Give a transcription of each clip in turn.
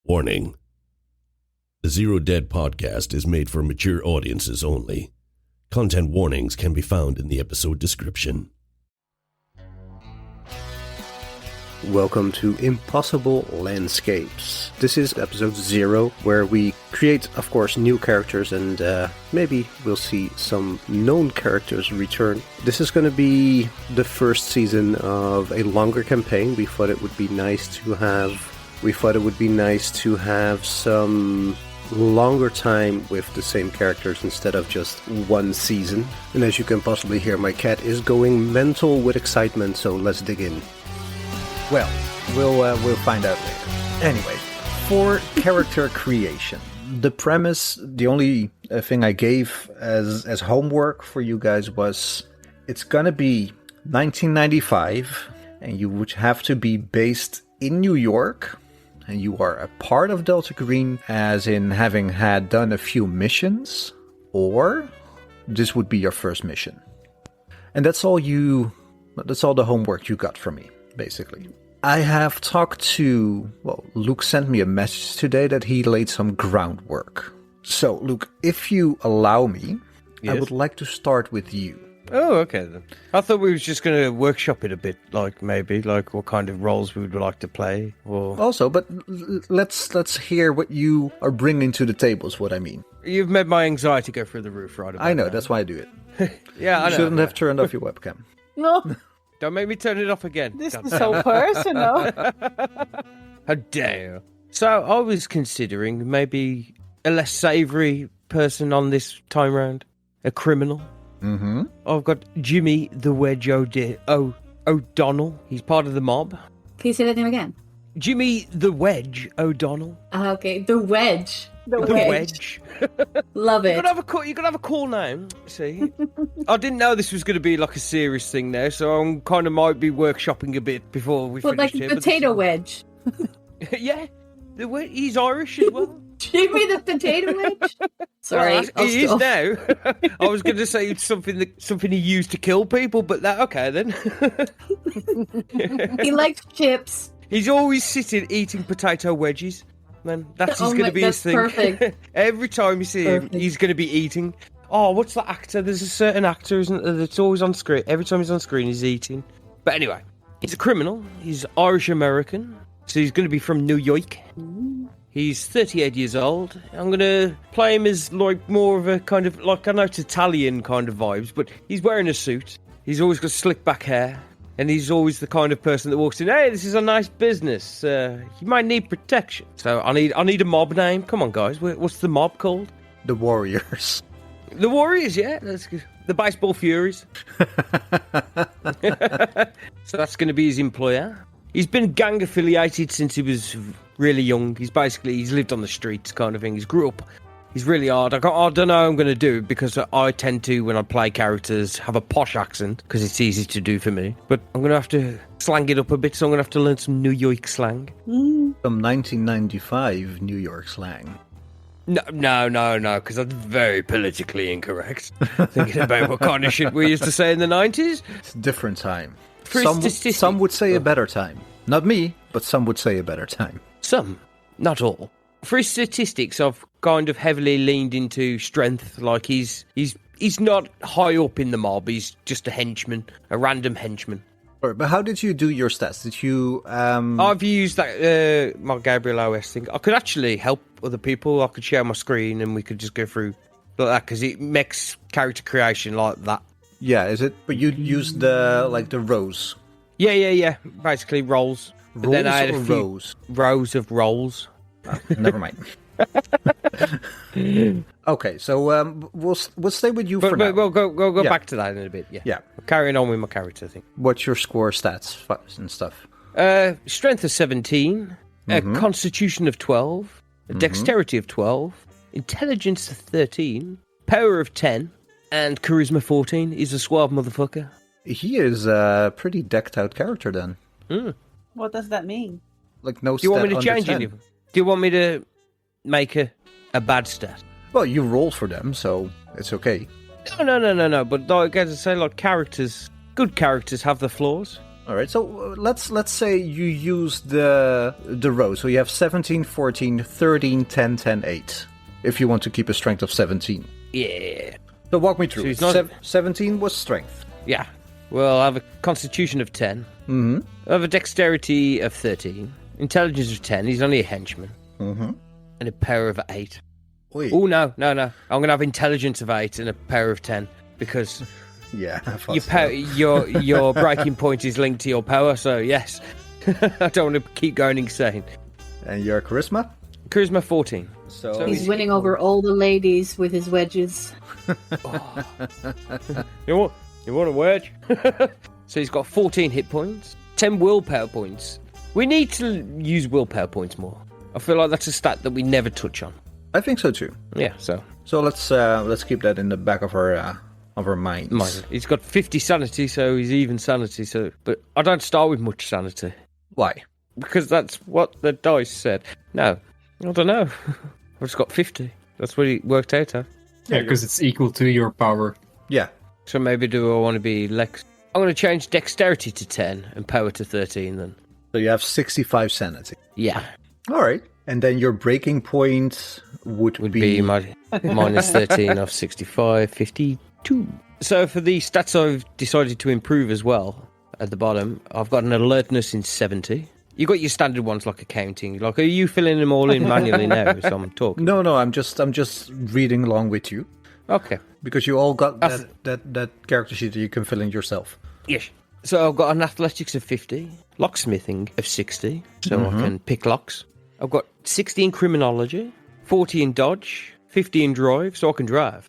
Warning. The Zero Dead podcast is made for mature audiences only. Content warnings can be found in the episode description. Welcome to Impossible Landscapes. This is episode 0, where we create, of course, new characters and maybe we'll see some known characters return. This is going to be the first season of a longer campaign. We thought it would be nice to have some longer time with the same characters instead of just one season. And as you can possibly hear, my cat is going mental with excitement, so let's dig in. Well, we'll find out later. Anyway, for character creation, the premise, the only thing I gave as homework for you guys was it's gonna be 1995, and you would have to be based in New York, and you are a part of Delta Green, as in having done a few missions, or this would be your first mission. And that's all the homework you got from me, basically. I have talked to, Luke sent me a message today that he laid some groundwork. So, Luke, if you allow me, yes. I would like to start with you. Oh, okay then. I thought we was just going to workshop it a bit, maybe what kind of roles we would like to play. Or also, but let's hear what you are bringing to the table is what I mean. You've made my anxiety go through the roof right about I know, now. That's why I do it. Yeah, I know. You shouldn't have turned off your webcam. No. Don't make me turn it off again. This is so personal. How dare you. So I was considering maybe a less savoury person on this time round. A criminal. Mm-hmm. I've got Jimmy the Wedge O'Donnell. He's part of the mob. Can you say that name again? Jimmy the Wedge O'Donnell. Okay, the Wedge. The Wedge. Love it. You gotta have a cool name. See, I didn't know this was going to be like a serious thing now, so I'm kind of might be workshopping a bit before we finish like here. Potato Wedge. Yeah, the wedge. He's Irish as well. Jimmy the Potato Wedge. Sorry, he is now. I was going to say it's something he used to kill people, but okay then. He likes chips. He's always sitting eating potato wedges. Man, that's going to be his thing. Perfect. Every time you see him, he's going to be eating. Oh, what's that actor? There's a certain actor, isn't there, that's always on screen. Every time he's on screen, he's eating. But anyway, he's a criminal. He's Irish-American. So he's going to be from New York. He's 38 years old. I'm going to play him as more of a kind of, I know it's Italian kind of vibes, but he's wearing a suit. He's always got slick back hair. And he's always the kind of person that walks in, hey, this is a nice business. You might need protection. So I need a mob name. Come on, guys. What's the mob called? The Warriors. The Warriors, yeah. That's good. The Baseball Furies. So that's going to be his employer. He's been gang affiliated since he was really young. He's lived on the streets kind of thing. He's grew up. He's really hard. I don't know how I'm going to do it because I tend to, when I play characters, have a posh accent because it's easy to do for me. But I'm going to have to slang it up a bit, so I'm going to have to learn some New York slang. Some 1995 New York slang. No, because that's very politically incorrect. Thinking about what kind of shit we used to say in the 90s. It's a different time. Statistics. Some would say a better time. Not me, but some would say a better time. Some, not all. For his statistics, I've kind of heavily leaned into strength. Like he's not high up in the mob. He's just a henchman, a random henchman. But how did you do your stats? Did you? I've used that my Gabriel OS thing. I could actually help other people. I could share my screen and we could just go through like that because it makes character creation like that. Yeah, is it? But you used the rows. Yeah. Basically roles. Roles then I had or rows? Rows of roles. Oh, never mind. Okay, so we'll stay with you for now. We'll go back to that in a bit. Yeah. Carrying on with my character thing. What's your score, stats, and stuff? Strength of 17, Constitution of 12, Dexterity of 12, Intelligence of 13, Power of 10, and Charisma 14. He's a suave motherfucker. He is a pretty decked out character then. What does that mean? Like no. Do you want me to stat change under anything? Do you want me to make a bad stat? Well, you rolled for them, so it's okay. No. But like, as I say, like characters, good characters have their flaws. All right, so let's say you use the row. So you have 17, 14, 13, 10, 10, 8. If you want to keep a strength of 17. Yeah. So walk me through. So he's not... 17 was strength. Yeah. Well, I have a constitution of 10. Mm-hmm. I have a dexterity of 13. Intelligence of 10. He's only a henchman. Mm-hmm. And a power of 8. Wait. Oh, no. I'm going to have intelligence of 8 and a power of 10. Because yeah, your breaking point is linked to your power, so yes. I don't want to keep going insane. And your charisma? Charisma 14. So he's winning over all the ladies with his wedges. You want a wedge? So he's got 14 hit points, 10 willpower points. We need to use willpower points more. I feel like that's a stat that we never touch on. I think so too. Yeah, so let's keep that in the back of our minds. He's got 50 sanity, so he's even sanity. So, but I don't start with much sanity. Why? Because that's what the dice said. No, I don't know. I've just got 50. That's what he worked out at. Yeah, because it's equal to your power. Yeah. So maybe do I want to be Lex? I'm going to change dexterity to 10 and power to 13 then. So you have 65 sanity. Yeah. All right. And then your breaking point would be my minus 13 of 65, 52. So for the stats I've decided to improve as well, at the bottom, I've got an alertness in 70. You got your standard ones like accounting. Like, are you filling them all in manually now as I'm talking? No, I'm just reading along with you. Okay. Because you all got that character sheet that you can fill in yourself. Yes. So I've got an athletics of 50, locksmithing of 60, so I can pick locks. I've got 60 in criminology, 40 in dodge, 50 in drive, so I can drive.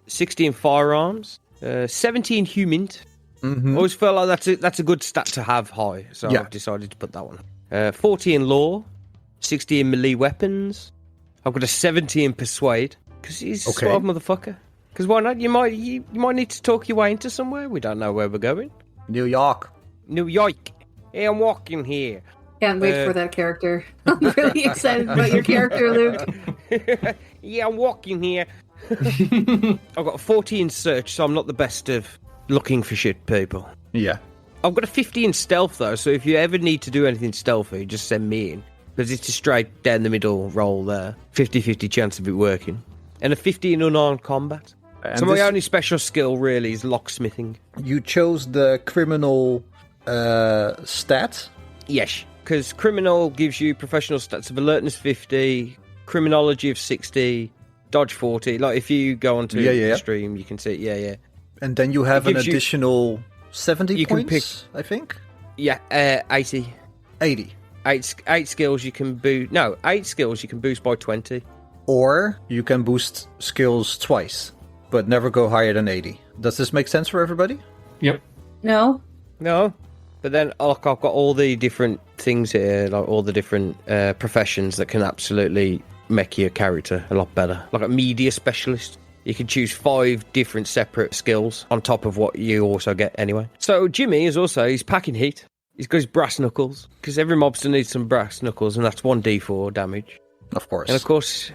60 in firearms, 70 in humint. I always felt like that's a good stat to have high, so I've decided to put that one. 40 in law, 60 in melee weapons. I've got a 70 in persuade, because he's a suave motherfucker. Because why not? You might need to talk your way into somewhere. We don't know where we're going. New York. Hey, I'm walking here. Can't wait for that character. I'm really excited about your character, Luke. Yeah, I'm walking here. I've got 40 in search, so I'm not the best of looking for shit people. Yeah. I've got a 50 in stealth, though, so if you ever need to do anything stealthy, just send me in. Because it's a straight down the middle roll there. 50-50 chance of it working. And a 50 in unarmed combat. And so my only special skill, really, is locksmithing. You chose the criminal stat? Yes, because criminal gives you professional stats of alertness 50, criminology of 60, dodge 40. Like, if you go onto the stream, you can see it. And then you have an additional 70 points, I think? Yeah, 80. 80. 8 skills you can boost. No, 8 skills you can boost by 20. Or you can boost skills twice, but never go higher than 80. Does this make sense for everybody? Yep. No. But then, I've got all the different things here, like all the different professions that can absolutely make your character a lot better. Like a media specialist. You can choose 5 different separate skills on top of what you also get anyway. So Jimmy he's packing heat. He's got his brass knuckles, because every mobster needs some brass knuckles, and that's 1d4 damage. Of course. And of course,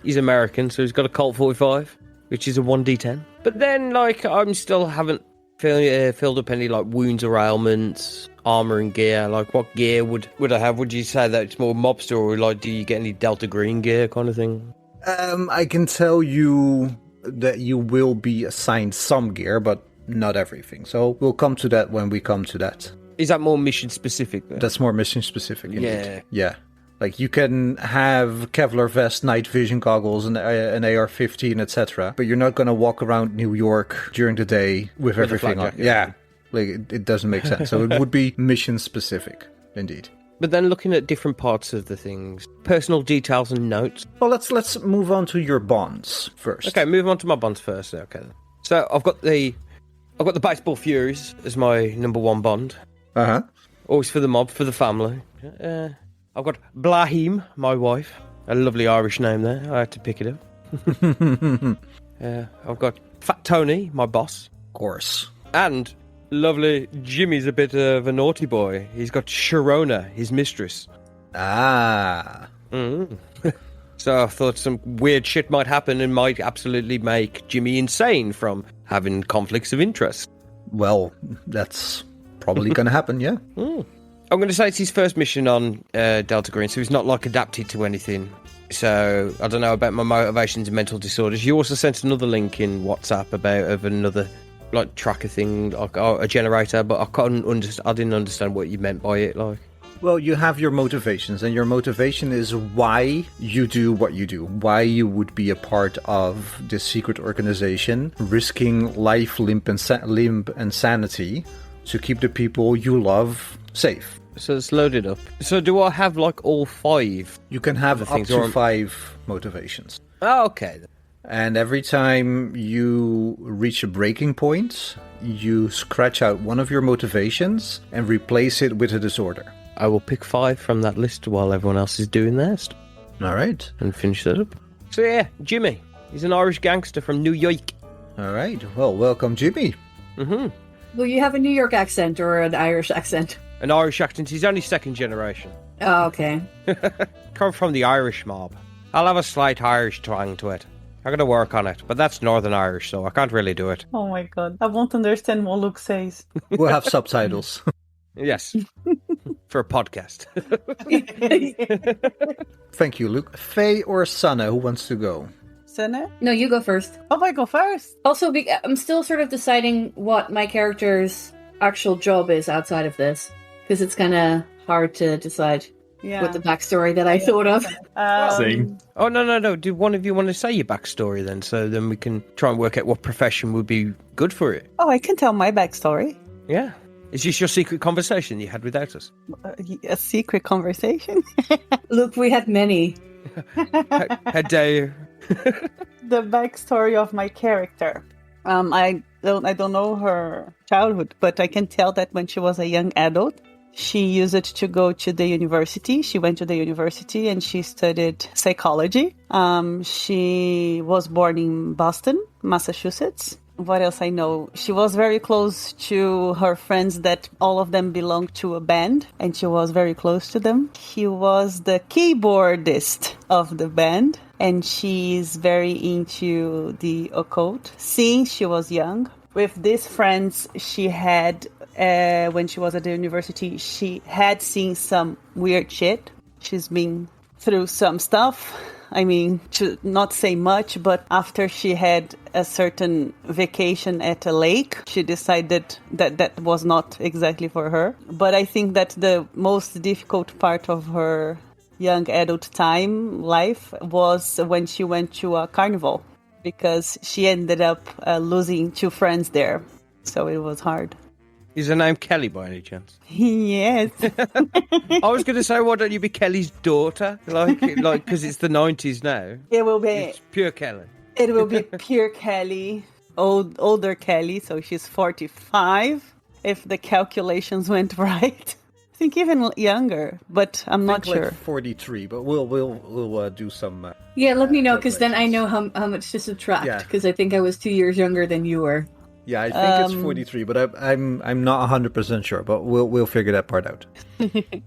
he's American, so he's got a Colt 45, which is a 1d10. But then, like, I'm still haven't filled up any, like, wounds or ailments, armor and gear. Like, what gear would I have? Would you say that it's more mobster, or, like, do you get any Delta Green gear kind of thing? I can tell you that you will be assigned some gear, but not everything. So we'll come to that when we come to that. Is that more mission specific, though? That's more mission specific, indeed. Yeah. Like, you can have Kevlar vest, night vision goggles, and an AR-15, etc. But you're not going to walk around New York during the day with everything on. Yeah. Like, it doesn't make sense. So it would be mission specific, indeed. But then looking at different parts of the things, personal details and notes. Well, let's move on to your bonds first. Okay, move on to my bonds first. Okay. So I've got the Baseball Furies as my number 1 bond. Always for the mob, for the family. I've got Blahim, my wife. A lovely Irish name there. I had to pick it up. I've got Fat Tony, my boss. Of course. And lovely Jimmy's a bit of a naughty boy. He's got Sharona, his mistress. Ah. So I thought some weird shit might happen and might absolutely make Jimmy insane from having conflicts of interest. Well, that's Probably going to happen, yeah. I'm going to say it's his first mission on Delta Green, so he's not like adapted to anything. So I don't know about my motivations and mental disorders. You also sent another link in WhatsApp of another like tracker thing, like a generator, but I didn't understand what you meant by it. Like, Well, you have your motivations, and your motivation is why you do what you do, why you would be a part of this secret organization, risking life, limb, and sanity to keep the people you love safe. so it's loaded up. So do I have like all 5? You can have up things to are- 5 motivations. Oh, okay. And every time you reach a breaking point, you scratch out one of your motivations and replace it with a disorder. I will pick 5 from that list while everyone else is doing theirs All right. and finish that up. So yeah, Jimmy. He's an Irish gangster from New York. All right. Well, welcome, Jimmy. Will you have a New York accent or an Irish accent? An Irish accent. He's only second generation. Oh, okay. Come from the Irish mob. I'll have a slight Irish twang to it. I'm gonna work on it, but that's Northern Irish, so I can't really do it. Oh my god. I won't understand what Luke says. We'll have subtitles. Yes. For a podcast. Thank you, Luke. Faye or Sanne, who wants to go? Sanne? No, you go first. Oh, I go first. Also, I'm still sort of deciding what my character's actual job is outside of this, because it's kind of hard to decide Yeah. with the backstory that I thought of. Same. Oh, no. Do one of you want to say your backstory then? So then we can try and work out what profession would be good for it. Oh, I can tell my backstory. Yeah. Is this your secret conversation you had without us? A secret conversation. Look, we had many. How dare you? The backstory of my character. I don't know her childhood, but I can tell that when she was a young adult, she used it to go to the university. She went to the university and she studied psychology. She was born in Boston, Massachusetts. What else I know? She was very close to her friends that all of them belonged to a band, and she was very close to them. She was the keyboardist of the band, and she's very into the occult since she was young. With these friends she had when she was at the university, she had seen some weird shit. She's been through some stuff. I mean, to not say much, but after she had a certain vacation at a lake, she decided that that was not exactly for her. But I think that the most difficult part of her young adult life was when she went to a carnival, because she ended up losing 2 friends there. So it was hard. Is her name Kelly by any chance? Yes. I was going to say, why don't you be Kelly's daughter? Like, because it's the 90s now. It will be. It's pure Kelly. It will be pure Kelly, older Kelly, so she's 45, if the calculations went right. I think even younger, but I'm not Like sure. 43, but we'll do some. Yeah, let me know, because then I know how much to subtract, Yeah. because I think I was 2 years younger than you were. Yeah, I think it's 43, but I'm not 100% sure, but we'll figure that part out.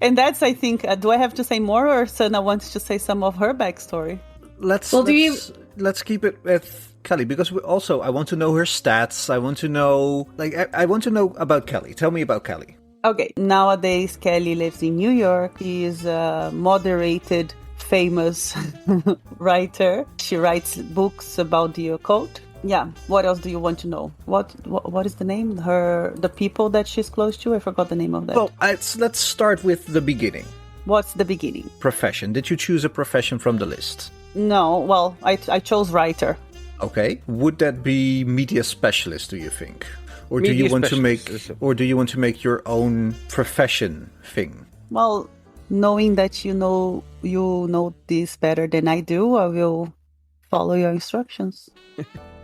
And that's, I think, do I have to say more, or Sana wants to say some of her backstory? Let's keep it with Kelly, because I want to know her stats. I want to know, I want to know about Kelly. Tell me about Kelly. Okay, nowadays Kelly lives in New York. She is a moderated, famous writer. She writes books about the occult. Yeah, what else do you want to know? What is the name? The people that she's close to? I forgot the name of that. Well, let's start with the beginning. What's the beginning? Profession. Did you choose a profession from the list? No, well, I chose writer. Okay. Would that be media specialist, do you think? Or do Media you want specialist. to make your own profession thing? Well, knowing that you know this better than I do, I will follow your instructions.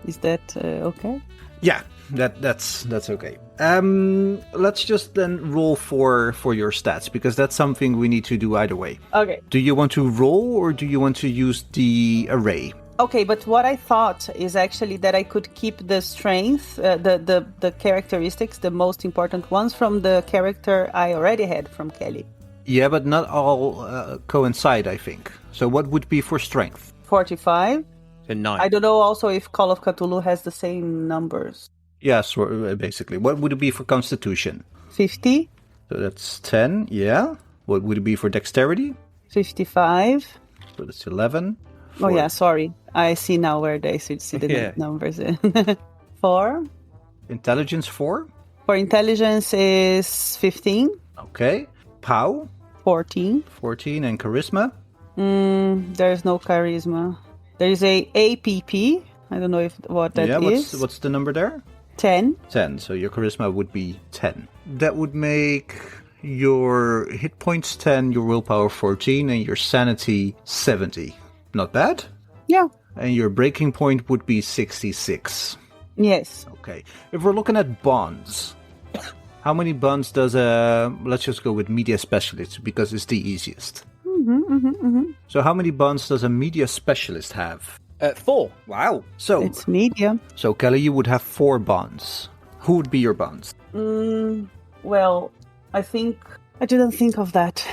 Is that okay? Yeah, that's okay. Let's just then roll for your stats, because that's something we need to do either way. Okay. Do you want to roll, or do you want to use the array? Okay, but what I thought is actually that I could keep the strength, the characteristics, the most important ones from the character I already had from Kelly. Yeah, but not all coincide, I think. So what would be for strength? 45. So 9. I don't know also if Call of Cthulhu has the same numbers. Yes, basically. What would it be for constitution? 50. So that's 10, yeah. What would it be for dexterity? 55. So that's 11. Oh, yeah, sorry. I see now where they should see the Yeah. numbers. 4. Intelligence 4. For intelligence is 15. Okay. POW 14. 14 and charisma. There's no charisma. There is a APP. I don't know what that is. What's the number there? 10. 10. So your charisma would be 10. That would make your hit points 10, your willpower 14, and your sanity 70. Not bad. Yeah. And your breaking point would be 66. Yes. Okay. If we're looking at bonds, how many bonds does let's just go with media specialist because it's the easiest. So how many bonds does a media specialist have? 4. Wow. So It's media. So Kelly, you would have 4 bonds. Who would be your bonds? Well, I didn't think of that,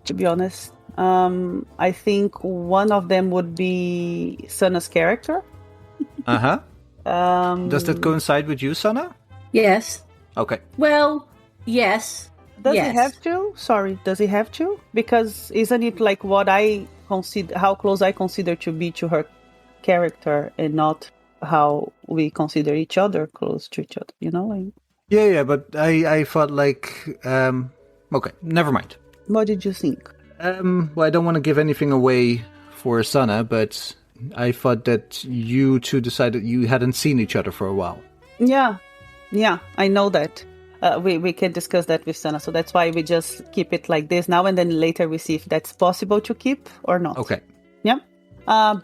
to be honest. I think one of them would be Sanna's character. Uh-huh. Does that coincide with you, Sanna? Yes. Okay. Well, yes. Does Yes. he have to? Sorry, does he have to? Because isn't it like what I consider, how close I consider to be to her character, and not how we consider each other close to each other? You know? Like, Yeah, but I thought like, okay, never mind. what did you think? Well, I don't want to give anything away for Sanna, but I thought that you two decided you hadn't seen each other for a while. Yeah, I know that. We can discuss that with Sanna, so that's why we just keep it like this now, and then later we see if that's possible to keep or not. Okay. Yeah.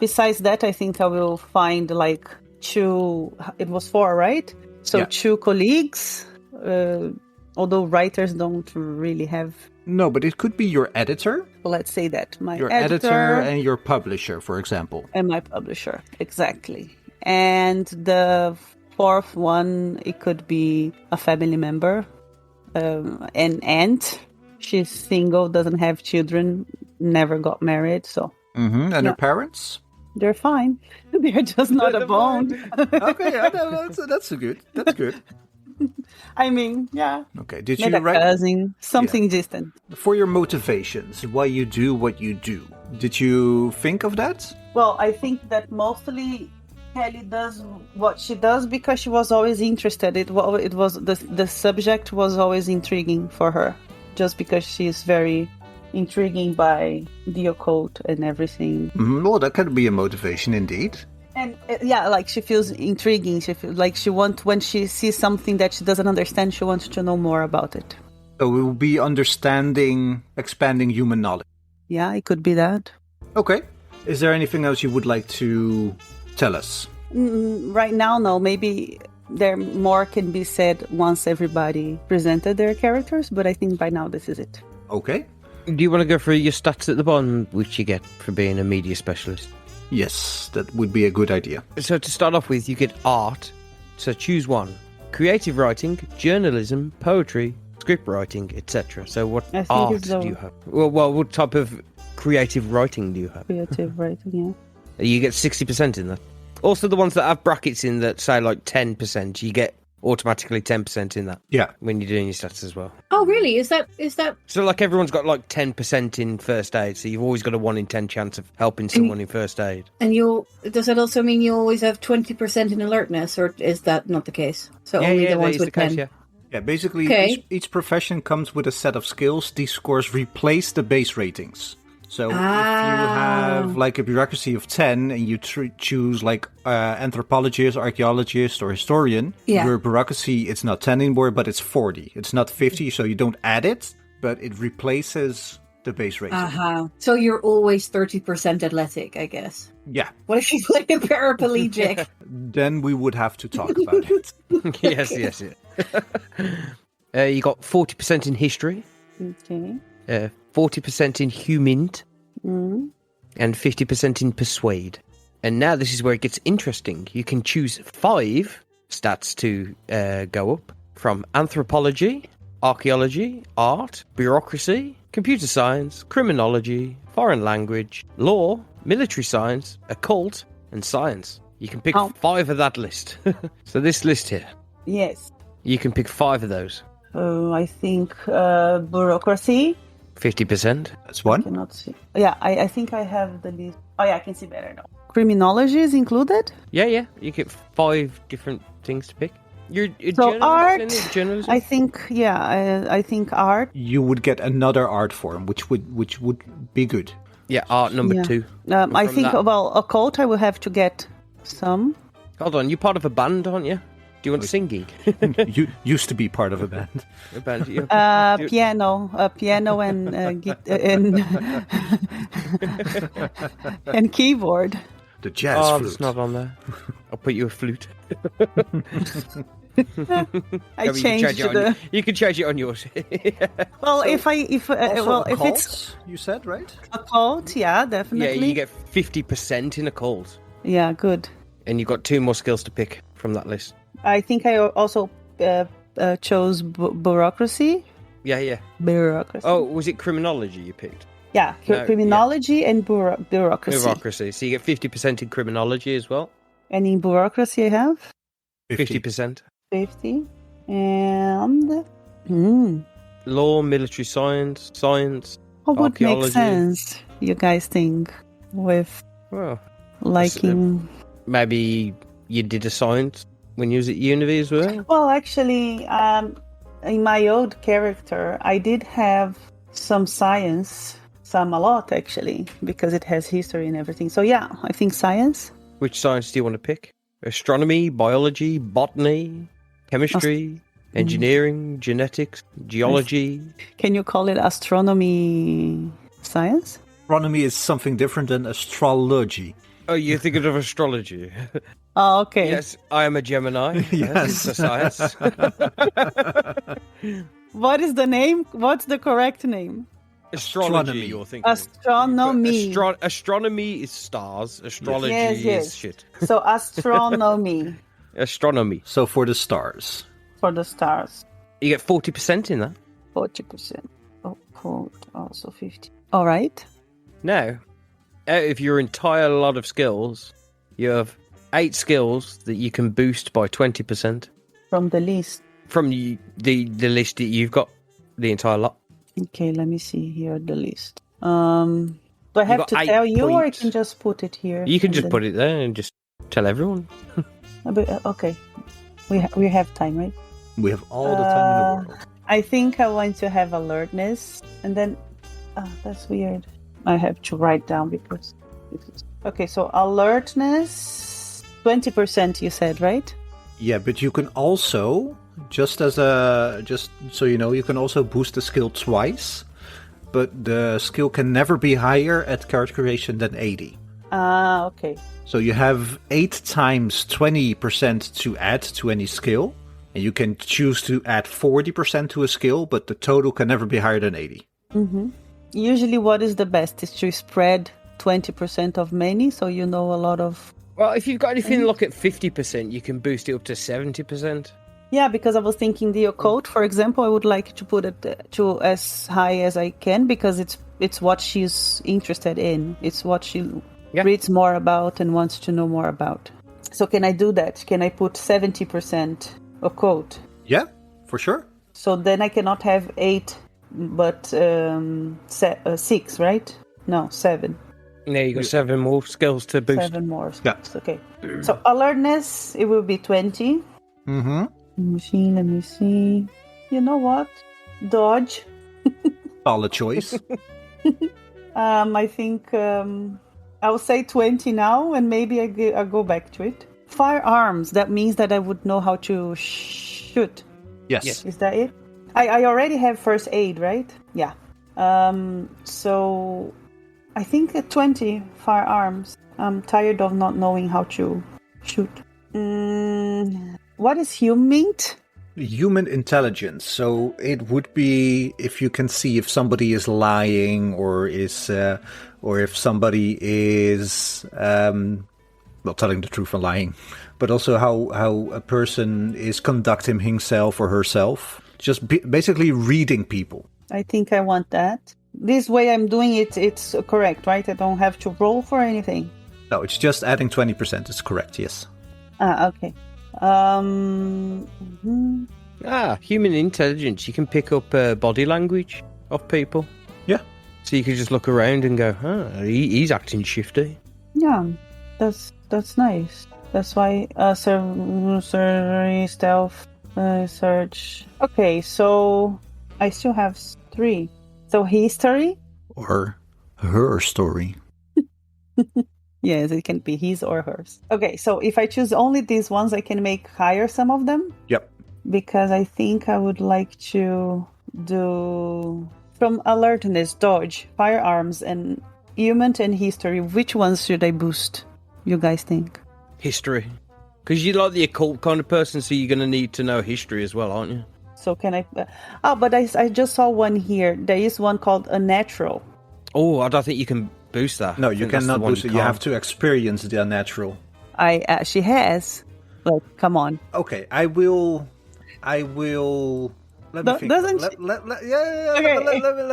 Besides that, I think I will find like 2. It was 4, right? So Yeah. 2 colleagues. Although writers don't really have. No, but it could be your editor, Let's say that my your editor and your publisher, for example. and my publisher, exactly. And the 4th one, it could be a family member, an aunt. She's single, doesn't have children, never got married, so Mm-hmm. And her parents? they're fine. They're just not a bond. Okay, yeah, that's good. That's good. I mean, yeah. Okay, did Maybe you a write cousin, something distant. for your motivations, why you do what you do? Did you think of that? Well, I think that mostly Kelly does what she does because she was always interested. It was the subject was always intriguing for her, just because she's very intriguing by the occult and everything. Well, that could be a motivation indeed. And yeah, like she feels intriguing. She feels like she wants, when she sees something that she doesn't understand, she wants to know more about it. So it will be understanding, expanding human knowledge. Yeah, it could be that. Okay. Is there anything else you would like to tell us? Right now, no. Maybe there more can be said once everybody presented their characters, but I think by now this is it. Okay. Do you want to go through your stats at the bottom, which you get for being a media specialist? Yes, that would be a good idea. So to start off with, you get art. So choose one. Creative writing, journalism, poetry, script writing, etc. So what I think art it's the- do you have? Well, what type of creative writing do you have? Creative writing, yeah. You get 60% in that. Also, the ones that have brackets in that say like 10%, you get automatically 10% in that. Yeah. When you're doing your stats as well. Oh, really? Is that? So like everyone's got like 10% in first aid, so you've always got a 1 in 10 chance of helping someone in first aid. And does that also mean you always have 20% in alertness, or is that not the case? So only the ones that is with the case, 10. yeah. Yeah, basically Okay. each profession comes with a set of skills. These scores replace the base ratings. So if you have like a bureaucracy of 10 and you choose like anthropologist, archaeologist or historian, your bureaucracy, it's not 10 anymore, but it's 40. It's not 50, so you don't add it, but it replaces the base rating. So you're always 30% athletic, I guess. Yeah. What if you play a paraplegic? Then we would have to talk about it. Yes. You got 40% in history, Okay. 40% in humint, and 50% in persuade. And now this is where it gets interesting. You can choose 5 stats to go up from anthropology, archaeology, art, bureaucracy, computer science, criminology, foreign language, law, military science, occult, and science. You can pick 5 of that list. So this list here, Yes. you can pick 5 of those. I think bureaucracy. 50%. That's I one. cannot see. Yeah, I think I have the list. Oh yeah, I can see better now. Criminology is included. Yeah. You get 5 different things to pick. You're a So journalist, art, then you're a journalist? I think, I think art. You would get another art form, which would be good. Yeah, art number Yeah. 2. I From think, that- well, occult I will have to get some. Hold on, you're part of a band, aren't you? Do you want singing? You used to be part of a band. A band, yeah. Piano and and keyboard. The jazz Oh, flute. it's not on there. I'll put you a flute. I changed the. You can change it on yours. Well, So, if it's occult, you said, right? occult, yeah, definitely. Yeah, you get 50% in occult. Yeah, good. And you've got 2 more skills to pick from that list. I think I also chose bureaucracy. Yeah. Bureaucracy. Oh, was it criminology you picked? Yeah, No, criminology and bureaucracy. Bureaucracy. So you get 50% in criminology as well. And in bureaucracy, I have 50%. 50. And Law, military science, what would make archaeology. sense, you guys think, with Well, liking? maybe you did a science when you was at uni as well. Well, actually, in my old character, I did have some science, a lot actually, because it has history and everything. So yeah, I think science. Which science do you want to pick? Astronomy, biology, botany, chemistry, engineering, genetics, geology. Can you call it astronomy science? Astronomy is something different than astrology. Oh, you're thinking of astrology? Oh, okay. Yes, I am a Gemini. Yes. It's a science. What is the name? What's the correct name? Astrology, Astronomy. you're thinking. Astronomy. Astronomy is stars. Astrology Yes. is shit. So astronomy Astronomy. So for the stars. for the stars. You get 40% in that. 40%. Oh, cold. Also 50. All right. Now, out of your entire lot of skills, you have 8 skills that you can boost by 20% From the list. from the list that you've got, the entire lot. Okay, let me see here the list. Do I have got to 8 tell you, or I points. can just put it here? You can and just then- put it there and just tell everyone. Okay, we have time, right? We have all the time in the world. I think I want to have alertness, and then that's weird. I have to write down because. Okay, so alertness, 20%. You said, right? Yeah, but you can also, just so you know, you can also boost the skill twice, but the skill can never be higher at character creation than 80. Okay. So you have 8 times 20% to add to any skill, and you can choose to add 40% to a skill, but the total can never be higher than 80. Mm-hmm. Usually, what is the best is to spread 20% of many, so you know a lot of. Well, if you've got anything look at 50%, you can boost it up to 70%. Yeah, because I was thinking the occult, for example, I would like to put it to as high as I can because it's what she's interested in. It's what she reads more about and wants to know more about. So can I do that? Can I put 70% occult? Yeah, for sure. So then I cannot have 8, but 6, right? No, 7. There you go, 7 more skills to boost. 7 more. Yeah. Okay. So alertness, it will be 20. Mm-hmm. Let me see. You know what? Dodge. Solid choice. I think I'll say 20 now, and maybe I'll go back to it. Firearms. That means that I would know how to shoot. Yes. Is that it? I already have first aid, right? Yeah. So I think 20 firearms. I'm tired of not knowing how to shoot. What is human? Human intelligence. So it would be if you can see if somebody is lying or if somebody is telling the truth and lying, but also how a person is conducting himself or herself. Just basically reading people. I think I want that. This way I'm doing it, it's correct, right? I don't have to roll for anything. No, it's just adding 20%. It's correct, yes. Okay. Human intelligence. You can pick up body language of people. Yeah. So you could just look around and go, he's acting shifty. Yeah, that's nice. That's why stealth, search. Okay, so I still have 3. So history. Or her story. Yes, it can be his or hers. Okay, so if I choose only these ones, I can make higher some of them. Yep. Because I think I would like to do from alertness, dodge, firearms, and human and history. Which ones should I boost? You guys think? History. Because you're like the occult kind of person, so you're going to need to know history as well, aren't you? So can I? But I just saw one here. There is one called unnatural. Oh, I don't think you can boost that. No, you cannot boost it. You have to experience the unnatural. She has. Like, come on. Okay, I will. Let me think. Let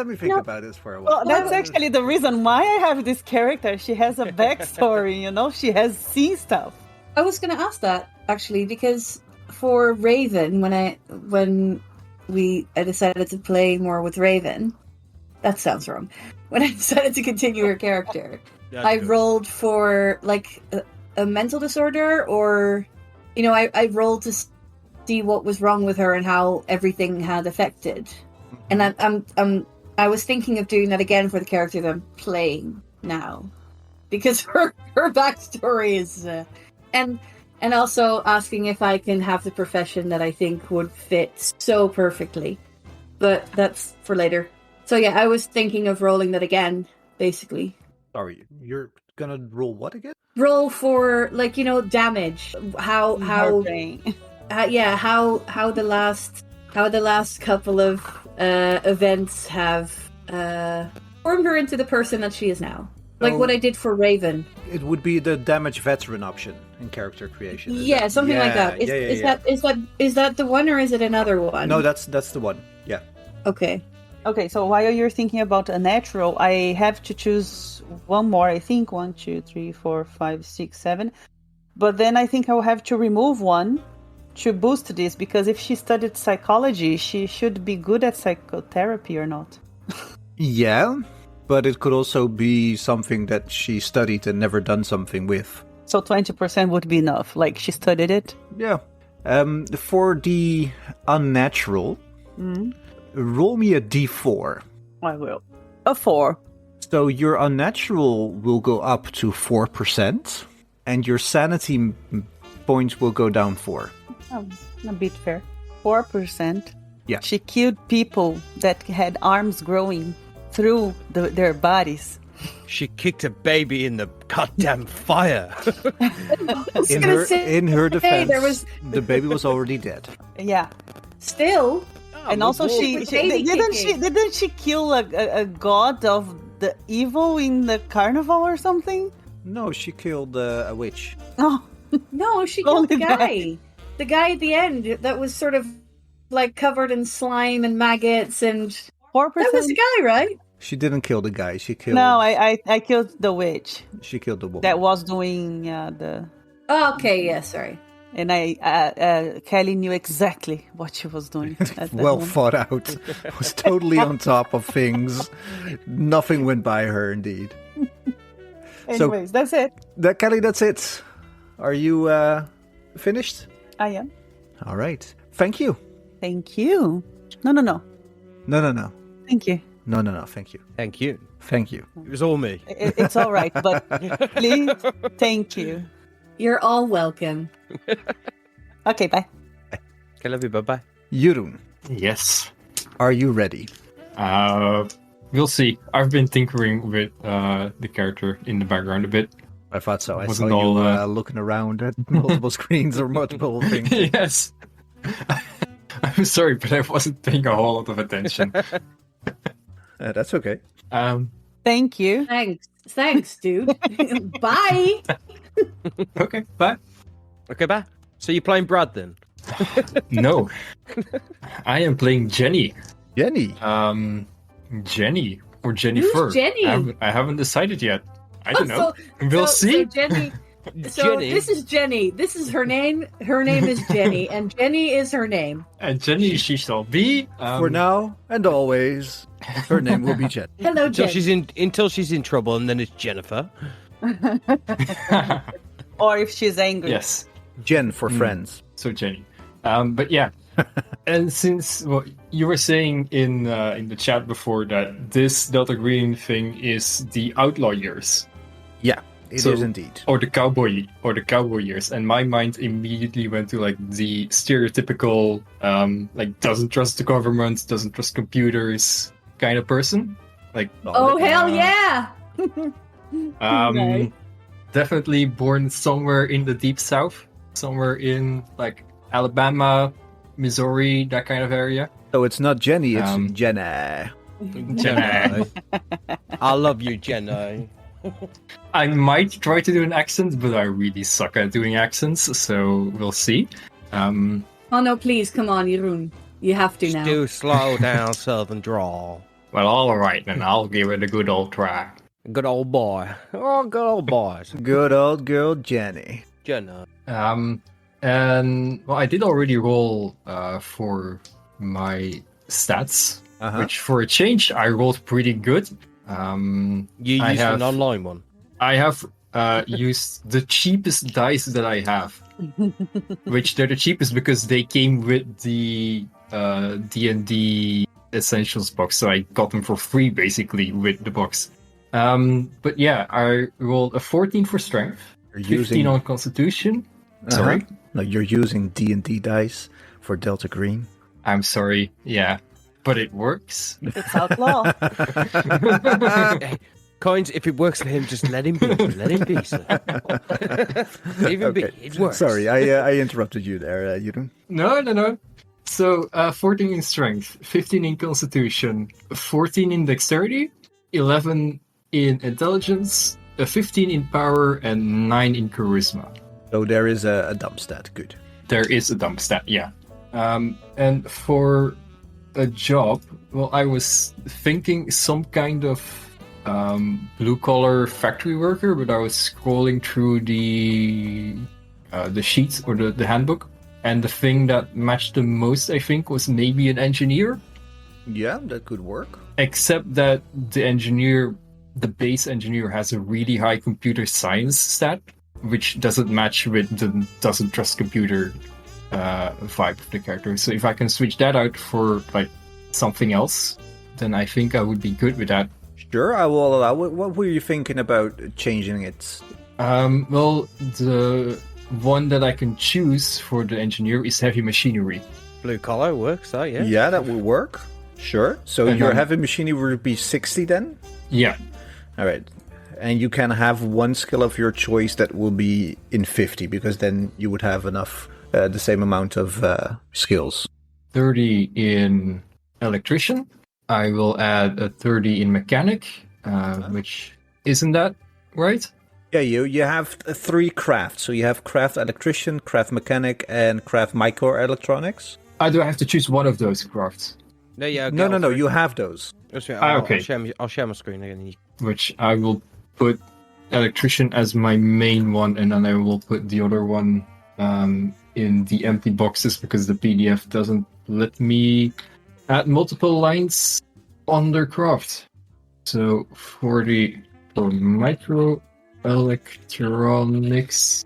me think about this for a while. Well, that's actually the reason why I have this character. She has a backstory, She has seen stuff. I was going to ask that actually because for Raven, when I decided to play more with Raven, that sounds wrong. When I decided to continue her character, I rolled for like a mental disorder, or I rolled to see what was wrong with her and how everything had affected. And I was thinking of doing that again for the character that I'm playing now, because her backstory is and also asking if I can have the profession that I think would fit so perfectly, but that's for later. So yeah, I was thinking of rolling that again, basically. Sorry, you're gonna roll what again? Roll for damage. How the last couple of events have formed her into the person that she is now. Like what I did for Raven. It would be the damage veteran option in character creation. Something like that. Is that the one, or is it another one? No, that's the one. Yeah. Okay, so while you're thinking about a natural, I have to choose one more. I think 1, 2, 3, 4, 5, 6, 7. But then I think I will have to remove one to boost this, because if she studied psychology, she should be good at psychotherapy or not. Yeah, but it could also be something that she studied and never done something with. So 20% would be enough. Like, she studied it? Yeah. For the unnatural, roll me a d4. I will. A 4. So your unnatural will go up to 4%, and your sanity points will go down 4. Oh, a bit fair. 4%. Yeah. She killed people that had arms growing through their bodies. She kicked a baby in the goddamn fire. In her defense, the baby was already dead. Yeah. Still. And also, didn't she kill a god of the evil in the carnival or something? No, she killed a witch. Oh. No, she killed the guy. The guy at the end that was sort of like covered in slime and maggots and 4%. That was the guy, right? She didn't kill the guy. She killed. No, I killed the witch. She killed the woman that was doing the. Oh, okay, yeah, sorry. And Kelly knew exactly what she was doing. Well thought out. Was totally on top of things. Nothing went by her, indeed. Anyways, that's it. Kelly, that's it. Are you finished? I am. All right. Thank you. Thank you. No. No. Thank you. No. Thank you. Thank you. Thank you. It was all me. It's all right, but please, thank you. You're all welcome. Okay, bye. Okay, love you. Bye-bye. Jeroen. Yes. Are you ready? We'll see. I've been tinkering with the character in the background a bit. I thought so. I Wasn't saw all, you looking around at multiple screens or multiple things. Yes. I'm sorry, but I wasn't paying a whole lot of attention. That's okay. Thank you. Thanks, dude. Bye. Okay, bye. Okay, bye. So you're playing Brad then? No. I am playing Jenny. Jenny. Jenny or Jennifer. Who's Jenny? I haven't decided yet. I don't know. We'll see. So So Jenny. this is Jenny. This is her name. Her name is Jenny, and Jenny is her name. And Jenny, she shall be. For now and always, her name will be Jen. Hello, Until Jenny. until she's in trouble, and then it's Jennifer. Or if she's angry. Yes. Jen for friends. So Jenny. But yeah. And since you were saying in the chat before that this Delta Green thing is the outlaw years. Yeah, it is indeed. Or the cowboy years. And my mind immediately went to like the stereotypical like doesn't trust the government, doesn't trust computers kind of person. Like Oh hell yeah! Nice. Definitely born somewhere in the deep south, somewhere in like Alabama, Missouri, that kind of area. So it's not Jenny, it's Jenna. Jenny. I love you, Jenny. I might try to do an accent, but I really suck at doing accents, so we'll see. Oh no, please, come on, Jeroen. You have to now. Do slow down, southern drawl. Well, all right, then I'll give it a good old try. Good old boy. Oh, good old boys. Good old girl Jenny. Jenna. And well, I did already roll for my stats, which for a change I rolled pretty good. You used an online one. I have used the cheapest dice that I have, which they're the cheapest because they came with the D&D Essentials box, so I got them for free basically with the box. But yeah, I rolled a 14 for strength, 15 on Constitution. Sorry? No, you're using D&D dice for Delta Green. I'm sorry, yeah. But it works. It's outlaw. Hey, Coins, if it works for him, just let him be. Let him be, sir. Leave him be. It works. Sorry, I interrupted you there, Jeroen. No. So, 14 in strength, 15 in constitution, 14 in dexterity, 11 in intelligence, 15 in power, and 9 in charisma. So there is a dump stat. Good. There is a dump stat, yeah. And for a job, well, I was thinking some kind of blue-collar factory worker, but I was scrolling through the sheets or the handbook, and the thing that matched the most, I think, was maybe an engineer. Yeah, that could work. Except that the base engineer has a really high computer science stat, which doesn't match with the doesn't trust computer vibe of the character. So if I can switch that out for like something else, then I think I would be good with that. Sure, I will allow it. What were you thinking about changing it? Well, the one that I can choose for the engineer is heavy machinery. Blue collar works, yeah. Yeah, that would work. Sure. So And your heavy machinery would be 60 then? Yeah. All right. And you can have one skill of your choice that will be in 50, because then you would have enough, the same amount of skills. 30 in electrician. I will add a 30 in mechanic, which isn't that right? Yeah, you have 3 crafts. So you have craft electrician, craft mechanic, and craft microelectronics. Do I have to choose one of those crafts? No, yeah. No, you have those. Okay. I'll share my screen again. Which I will put electrician as my main one, and then I will put the other one in the empty boxes because the PDF doesn't let me add multiple lines on their craft. So 40 for microelectronics,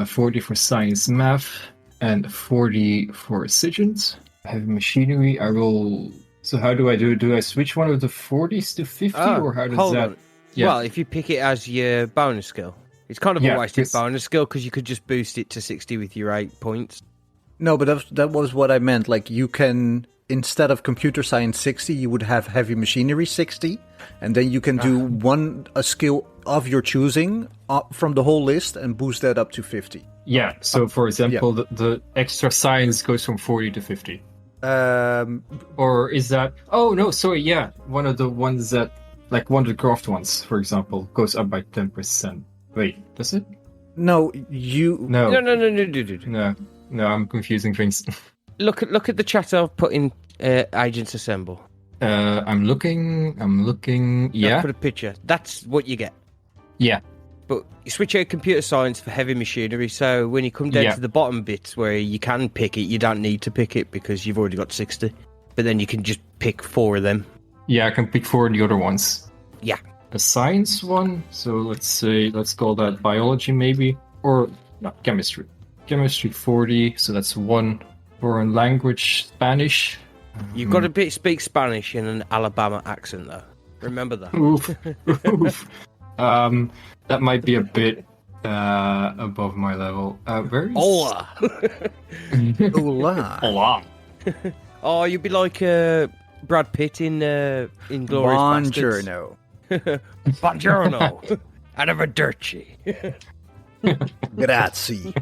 40 for science math, and 40 for SIGINT. Heavy machinery, I will... So how do I do it? Do I switch one of the 40s to 50, or how does that... On. Yeah. Well, if you pick it as your bonus skill, it's kind of a wasted bonus skill because you could just boost it to 60 with your 8 points. No, but that was what I meant. Like, you can, instead of computer science 60, you would have heavy machinery 60, and then you can do a skill of your choosing from the whole list and boost that up to 50. Yeah, so for example, the extra science goes from 40 to 50. Or is that... Oh, no, sorry, yeah. One of the ones that... Like one of the craft ones, for example, goes up by 10%. Wait, does it? No, No, I'm confusing things. Look at the chat I've put in Agents Assemble. I'm looking, yeah. I'll put a picture. That's what you get. Yeah. But you switch out computer science for heavy machinery, so when you come down to the bottom bits where you can pick it, you don't need to pick it because you've already got 60. But then you can just pick 4 of them. Yeah, I can pick 4 of the other ones. Yeah. A science one, so let's call that biology maybe, or no, chemistry. Chemistry 40, so that's 1. Foreign language, Spanish. You've got to speak Spanish in an Alabama accent, though. Remember that. Oof. Oof. That might be a bit above my level. Where is... Hola! Hola. Hola. Oh, you'd be like Brad Pitt in Glorious Bastards. Buongiorno. Buongiorno. Arrivederci. Grazie.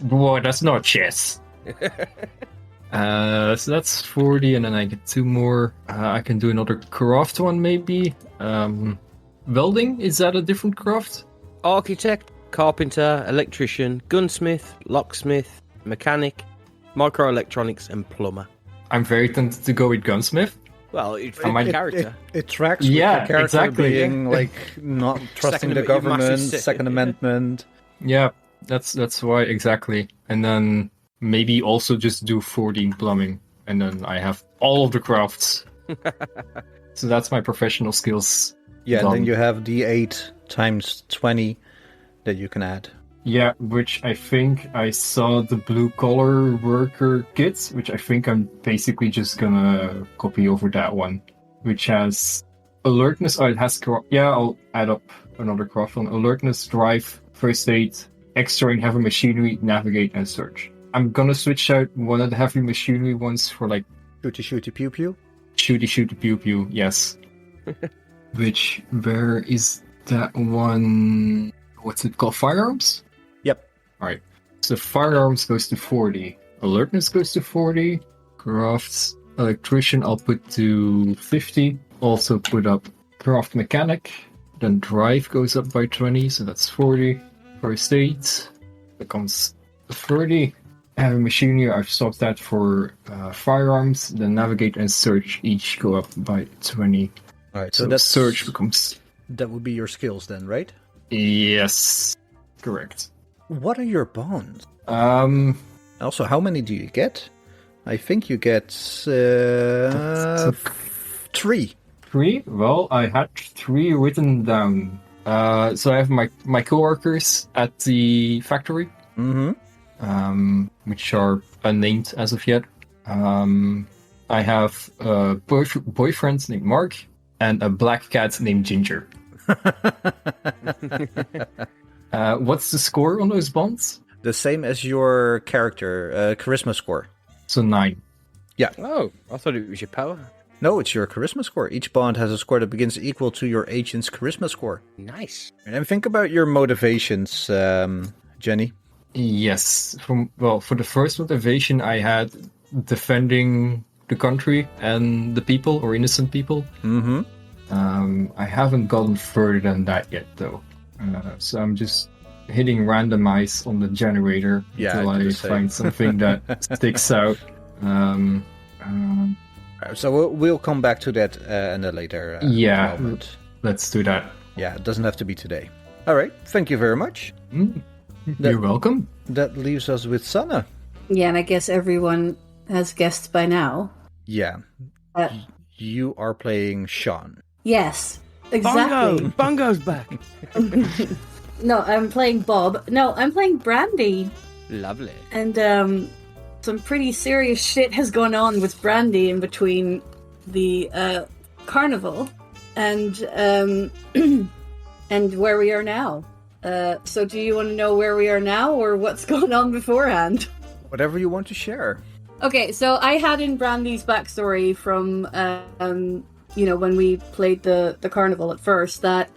Boy, that's not chess. So that's 40, and then I get 2 more. I can do another craft one, maybe. Welding, is that a different craft? Architect, carpenter, electrician, gunsmith, locksmith, mechanic, microelectronics, and plumber. I'm very tempted to go with gunsmith. Well, it fits my character. It tracks with the character being like not trusting the government, Second Amendment. Yeah, that's why exactly. And then maybe also just do 14 plumbing, and then I have all of the crafts. So that's my professional skills. Yeah, done. and then you have the 8 times 20 that you can add. Yeah, which I think I saw the blue collar worker kit, which I think I'm basically just gonna copy over that one, which has alertness. Oh, it has. I'll add up another craft one: alertness, drive, first aid, extra and heavy machinery, navigate, and search. I'm gonna switch out one of the heavy machinery ones for like Shooty pew pew. Shooty pew pew. Yes. Where is that one? What's it called? Firearms? Yep. Alright. So firearms goes to 40. Alertness goes to 40. Crafts. Electrician I'll put to 50. Also put up craft mechanic. Then drive goes up by 20, so that's 40. First aid becomes 30. Heavy machinery, I've swapped that for firearms. Then navigate and search each go up by 20. Alright, So that's search becomes... That would be your skills then, right? Yes. Correct. What are your bonds? Um... Also, how many do you get? I think you get 3. 3? Well, I had 3 written down. So I have my co-workers at the factory, which are unnamed as of yet. I have a boyfriend named Mark and a black cat named Ginger. What's the score on those bonds? The same as your character, charisma score. So 9. Yeah. Oh, I thought it was your power. No, it's your charisma score. Each bond has a score that begins equal to your agent's charisma score. Nice. And then think about your motivations, Jenny. Yes. For the first motivation, I had defending the country and the people, or innocent people. Mm-hmm. I haven't gotten further than that yet, though. So I'm just hitting randomize on the generator until I find something that sticks out. So we'll come back to that in a later moment. Let's do that. Yeah, it doesn't have to be today. All right, thank you very much. You're welcome. That leaves us with Sanne. Yeah, and I guess everyone has guessed by now. Yeah. You are playing Sean. Yes, exactly. Bongo's back. No, I'm playing Bob. No, I'm playing Brandy. Lovely. And some pretty serious shit has gone on with Brandy in between the carnival and and where we are now. So do you want to know where we are now or what's going on beforehand? Whatever you want to share. Okay, so I had in Brandy's backstory from when we played the carnival at first, that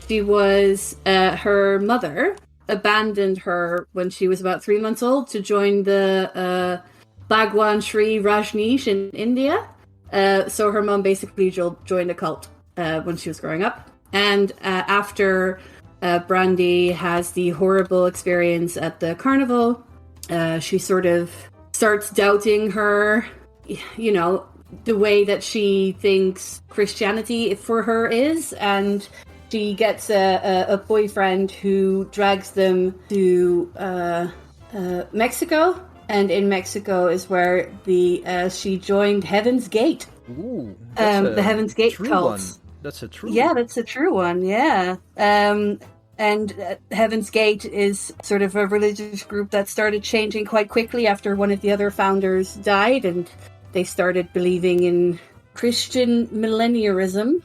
she was her mother abandoned her when she was about 3 months old to join the Bhagwan Sri Rajneesh in India. So her mom basically joined a cult when she was growing up. And after Brandy has the horrible experience at the carnival, she sort of starts doubting her, the way that she thinks Christianity for her is, and she gets a boyfriend who drags them to Mexico, and in Mexico is where she joined Heaven's Gate. Ooh, the Heaven's Gate cult. One. That's a true Yeah, one. that's a true one, yeah. And Heaven's Gate is sort of a religious group that started changing quite quickly after one of the other founders died, and they started believing in Christian millennialism,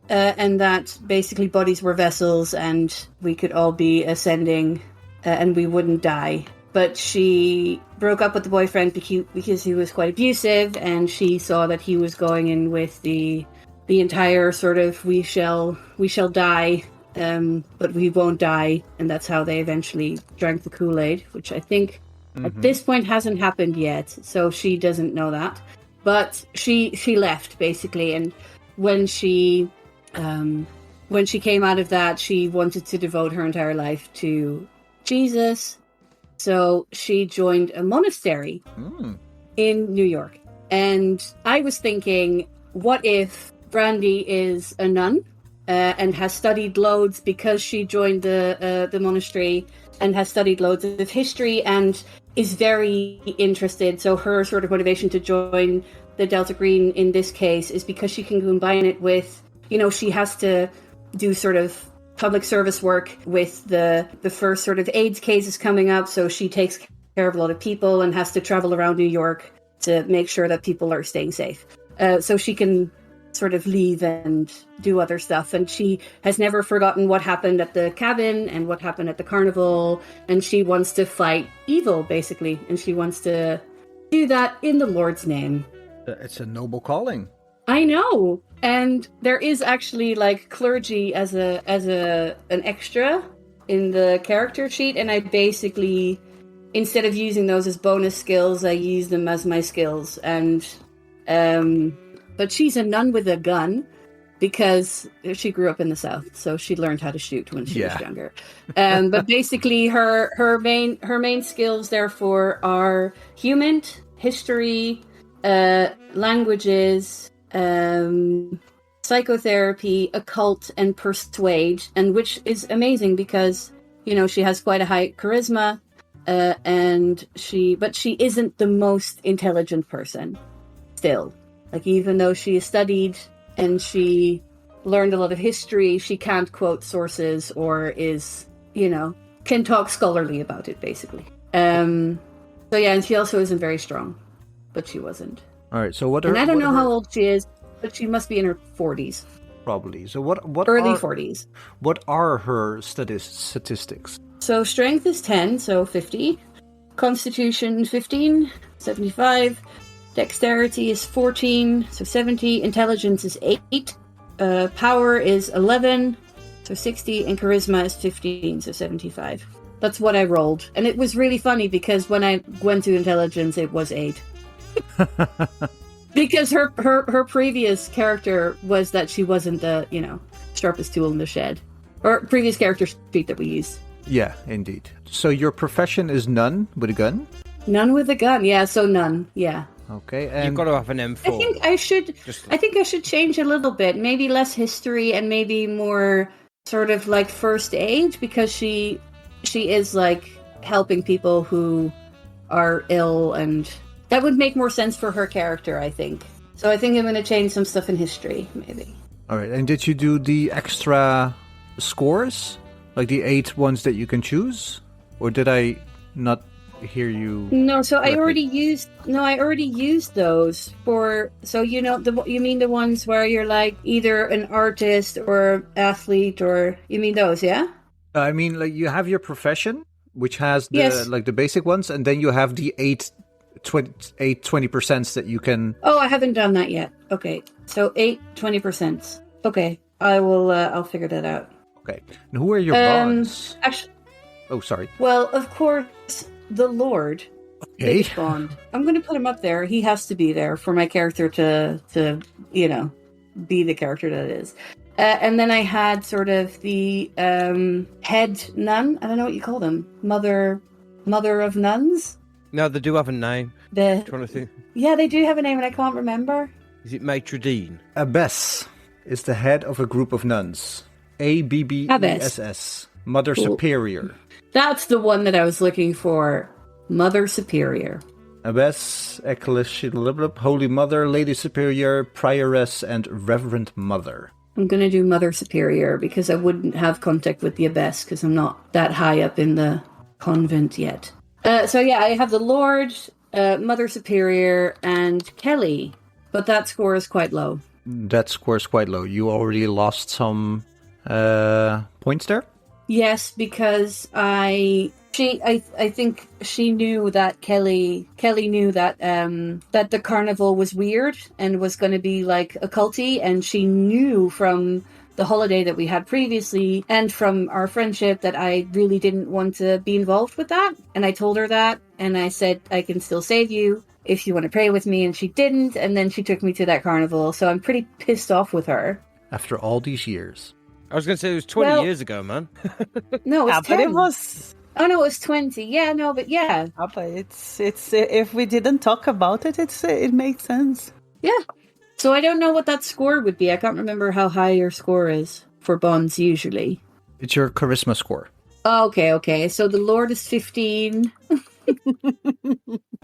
and that basically bodies were vessels and we could all be ascending and we wouldn't die. But she broke up with the boyfriend because he was quite abusive, and she saw that he was going in with the entire sort of we shall die, but we won't die, and that's how they eventually drank the Kool-Aid, which I think at this point hasn't happened yet, so she doesn't know that. But she left basically, and when she came out of that, she wanted to devote her entire life to Jesus. So she joined a monastery in New York. And I was thinking, what if Brandy is a nun and has studied loads because she joined the monastery and has studied loads of history and is very interested. So her sort of motivation to join the Delta Green in this case is because she can combine it with, she has to do sort of public service work with the first sort of AIDS cases coming up. So she takes care of a lot of people and has to travel around New York to make sure that people are staying safe. So she can sort of leave and do other stuff. And she has never forgotten what happened at the cabin and what happened at the carnival. And she wants to fight evil, basically. And she wants to do that in the Lord's name. It's a noble calling. I know. And there is actually like clergy as an extra in the character sheet. And I basically, instead of using those as bonus skills, I use them as my skills. And, but she's a nun with a gun because she grew up in the South, so she learned how to shoot when she was younger. But basically, her main skills, therefore, are human, history, languages, psychotherapy, occult, and persuade, and which is amazing because she has quite a high charisma, but she isn't the most intelligent person still. Like, even though she studied and she learned a lot of history, she can't quote sources or can talk scholarly about it, basically. And she also isn't very strong, but she wasn't. All right, so I don't know how old she is, but she must be in her 40s. Probably. So what early 40s. What are her statistics? So strength is 10, so 50. Constitution 15, 75. Dexterity is 14, so 70. Intelligence is 8. Power is 11, so 60. And charisma is 15, so 75. That's what I rolled. And it was really funny because when I went to intelligence, it was 8. Because her previous character was that she wasn't the, sharpest tool in the shed. Or previous character sheet that we used. Yeah, indeed. So your profession is nun with a gun? Nun with a gun, yeah, so nun, yeah. Okay, and you've got to have an M4. I think I should change a little bit. Maybe less history and maybe more sort of like first aid, because she is like helping people who are ill, and that would make more sense for her character, I think. So I think I'm going to change some stuff in history, maybe. All right, and did you do the extra scores? Like the 8 ones that you can choose? Or did I not hear you? No, so correctly? I already used those for, so you mean the ones where you're like either an artist or athlete, or you mean those, yeah? I mean, like you have your profession, which has the basic ones, and then you have the 20% that you can. Oh, I haven't done that yet. Okay, so 20%. Okay, I will. I'll figure that out. Okay, and who are your bonds? Actually, oh, sorry. Well, of course, the Lord. Okay. Bond. I'm going to put him up there. He has to be there for my character to be the character that it is. And then I had sort of the head nun. I don't know what you call them. Mother of nuns. No, they do have a name. I'm trying to think. Yeah, they do have a name, and I can't remember. Is it Maitre Dean? Abbess is the head of a group of nuns. ABBESS. Mother Cool. Superior. That's the one that I was looking for. Mother Superior. Abbess, Ecclesiastic, Holy Mother, Lady Superior, Prioress, and Reverend Mother. I'm going to do Mother Superior because I wouldn't have contact with the Abbess because I'm not that high up in the convent yet. So yeah, I have the Lord, Mother Superior, and Kelly, but that score is quite low. That score is quite low. You already lost some points there? Yes, because I think she knew that Kelly knew that that the carnival was weird and was going to be like occulty, and she knew from the holiday that we had previously and from our friendship that I really didn't want to be involved with that. And I told her that, and I said I can still save you if you want to pray with me, and she didn't, and then she took me to that carnival. So I'm pretty pissed off with her. After all these years. I was going to say it was 20 years ago, man. No, it's 10. But it was. Oh no, it was 20. Yeah, no, but yeah. But it's if we didn't talk about it, it makes sense. Yeah. So I don't know what that score would be. I can't remember how high your score is for bonds usually. It's your charisma score. Oh, okay. So the Lord is 15.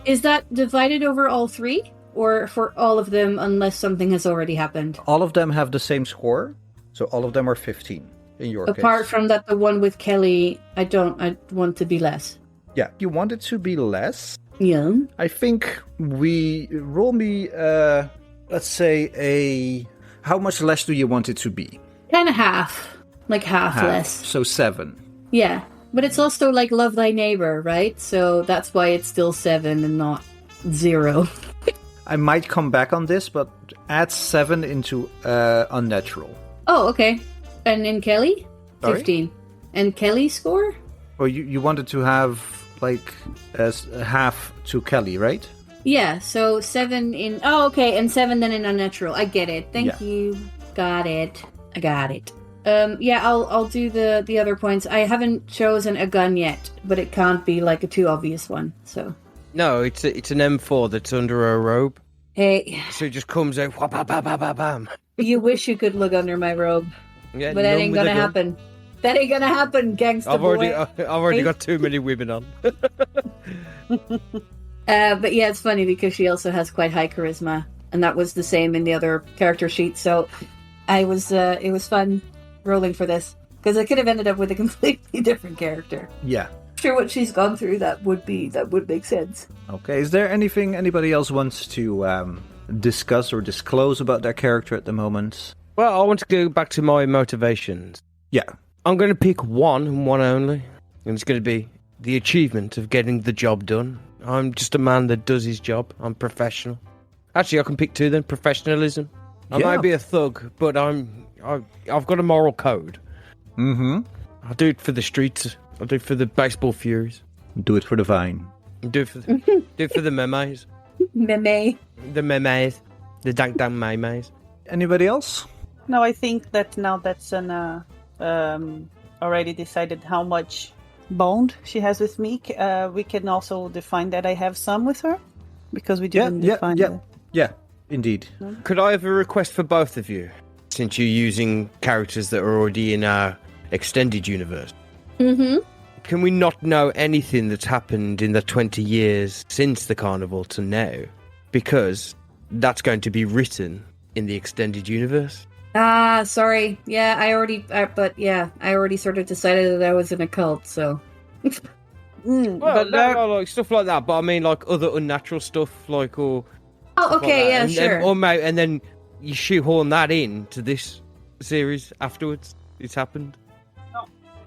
Is that divided over all three? Or for all of them unless something has already happened? All of them have the same score, so all of them are 15 in your case. Apart from that, the one with Kelly, I want to be less. Yeah, you want it to be less. Yeah. I think we roll me, let's say how much less do you want it to be? Kind of half. Like half less. So 7. Yeah. But it's also like love thy neighbor, right? So that's why it's still 7 and not 0. I might come back on this, but add 7 into unnatural. Oh, okay. And in Kelly? Sorry? 15. And Kelly's score? Well, you wanted to have like as half to Kelly, right? Yeah, so 7 in... Oh, okay, and 7 then in unnatural. I get it. Thank you. Got it. I got it. Yeah, I'll do the other points. I haven't chosen a gun yet, but it can't be like a too obvious one, so... No, it's an M4 that's under a robe. Hey, So it just comes out, whap, bam, bam, bam, bam, bam. you wish you could look under my robe, Yeah, but that none ain't with a gonna gun. happen. That ain't gonna happen, gangsta I've boy. already Hey. got too many women on. But yeah, it's funny because she also has quite high charisma, and that was the same in the other character sheet. So it was fun rolling for this because I could have ended up with a completely different character. Yeah. Sure, what she's gone through, that would make sense. Okay, is there anything anybody else wants to discuss or disclose about their character at the moment? Well, I want to go back to my motivations. Yeah. I'm going to pick one and one only, and it's going to be the achievement of getting the job done. I'm just a man that does his job. I'm professional. Actually, I can pick 2 then. Professionalism. I Yeah. might be a thug, but I've got a moral code. Mm-hmm. I'll do it for the streets. I'll do it for the baseball furies. Do it for the vine. I'll do it for the memes. Meme. The memes. The dank memes. Anybody else? No, I think that now that's already decided how much bond she has with me. We can also define that I have some with her because we didn't define that. Yeah, indeed. Could I have a request for both of you? Since you're using characters that are already in our extended universe. Mm-hmm. Can we not know anything that's happened in the 20 years since the carnival to now? Because that's going to be written in the extended universe. Sorry. Yeah, I already sort of decided that I was in a cult, so... Well, But no, like stuff like that, but I mean like other unnatural stuff, like or... Oh, stuff okay, like that. yeah, and sure. And then you shoehorn that in to this series afterwards. It's happened.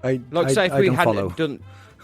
Say if we don't hadn't follow. done...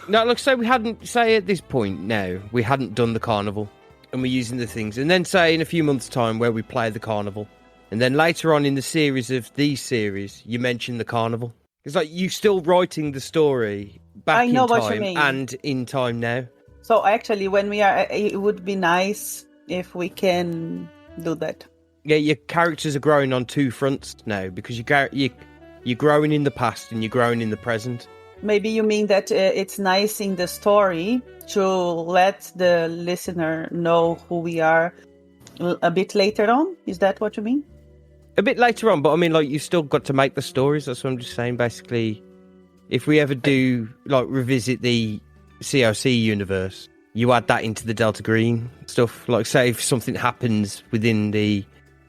No, say at this point now, we hadn't done the carnival, and we're using the things, and then say in a few months' time where we play the carnival, and then later on in the series of these series, you mention the carnival. It's like you still writing the story back I know in what you time mean. and in time now. So actually, when we are, it would be nice if we can do that. Yeah, your characters are growing on 2 fronts now, because you're growing in the past and you're growing in the present. Maybe you mean that it's nice in the story to let the listener know who we are a bit later on? Is that what you mean? a bit later on, but I mean, like, you've still got to make the stories. That's what I'm just saying. Basically, if we ever do, like, revisit the COC universe, you add that into the Delta Green stuff. Like, say if something happens within the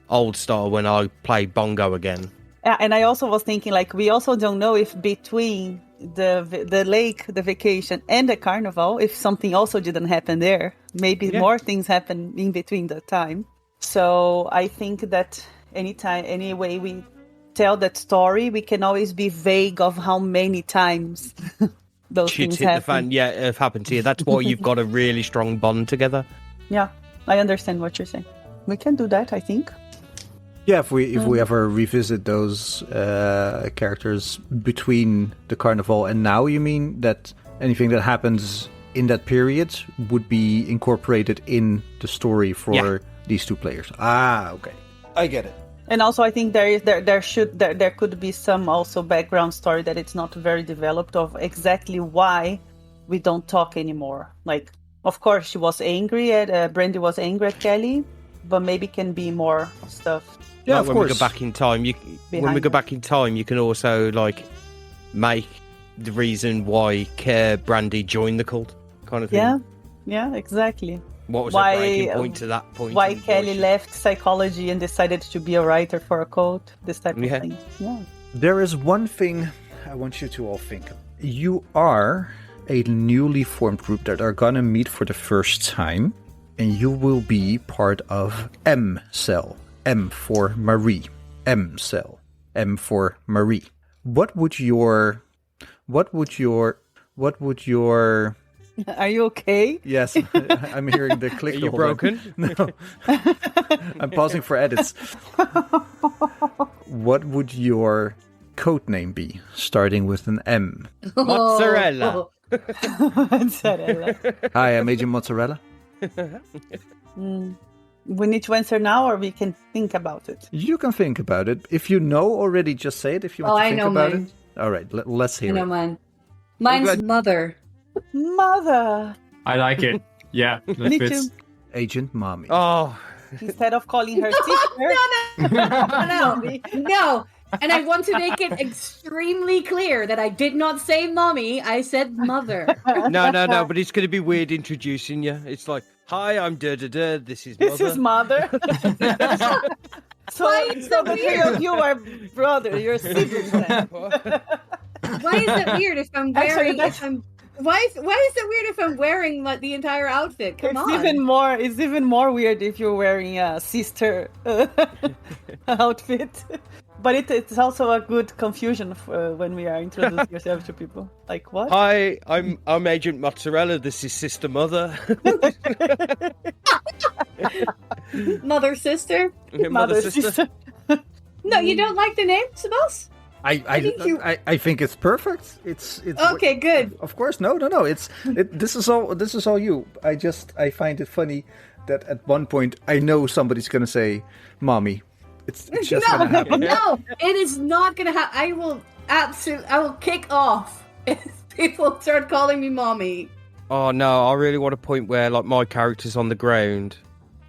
old style when I play Bongo again. Yeah, and I also was thinking, like, we also don't know if between the lake, the vacation, and the carnival, if something also didn't happen there. Maybe more things happen in between the time. So I think that any way we tell that story, we can always be vague of how many times those Shit things hit happen. the fan. Yeah, have happened to you. That's why you've got a really strong bond together. Yeah, I understand what you're saying. We can do that, I think. Yeah, if we ever revisit those characters between the carnival and now, you mean that anything that happens in that period would be incorporated in the story for these two players? Ah, okay, I get it. And also, I think there could be some also background story that it's not very developed of exactly why we don't talk anymore. Like, of course, she was angry at Brandy was angry at Kelly, but maybe can be more stuff. Yeah, like of when course. we go back in time, you can also like make the reason why Brandy joined the cult, kind of thing. Yeah, exactly. What was the breaking point to that point? Why Kelly left psychology and decided to be a writer for a cult, this type of thing. Yeah. There is one thing I want you to all think. You are a newly formed group that are gonna meet for the first time, and you will be part of M Cell. M for Marie. M Cell. M for Marie. What would your Are you okay? Yes, I'm hearing the click. Are you broken? No. I'm pausing for edits. What would your code name be, starting with an M? Mozzarella. Mozzarella. Hi, I'm Agent Mozzarella. We need to answer now, or we can think about it. You can think about it. If you know already, just say it. If you want to think about mine. it. All right, let's hear I know it. mine. Mine's Mother. Mother. I like it. Yeah, that Me fits. too. Agent Mommy. Oh, Instead of calling her sister. No. And I want to make it extremely clear that I did not say mommy, I said mother. no, but it's going to be weird introducing you. It's like, hi, I'm da-da-da, this is Mother. This is Mother. So the three of you are brother, you're sisters then. Why is it weird if I'm wearing Why is it weird if I'm wearing like the entire outfit? Come on. It's even more weird if you're wearing a sister outfit. But it's also a good confusion for when we are introducing yourself to people. Like, what? Hi, I'm Agent Mozzarella, this is Sister Mother. Mother sister? Mother sister. No, you don't like the name, Sebas? I think it's perfect. It's okay. Good. Of course, no. This is all you. I find it funny that at one point I know somebody's gonna say, "Mommy." It's just gonna happen. No, it is not gonna happen. I will kick off if people start calling me mommy. Oh no, I really want a point where like my character's on the ground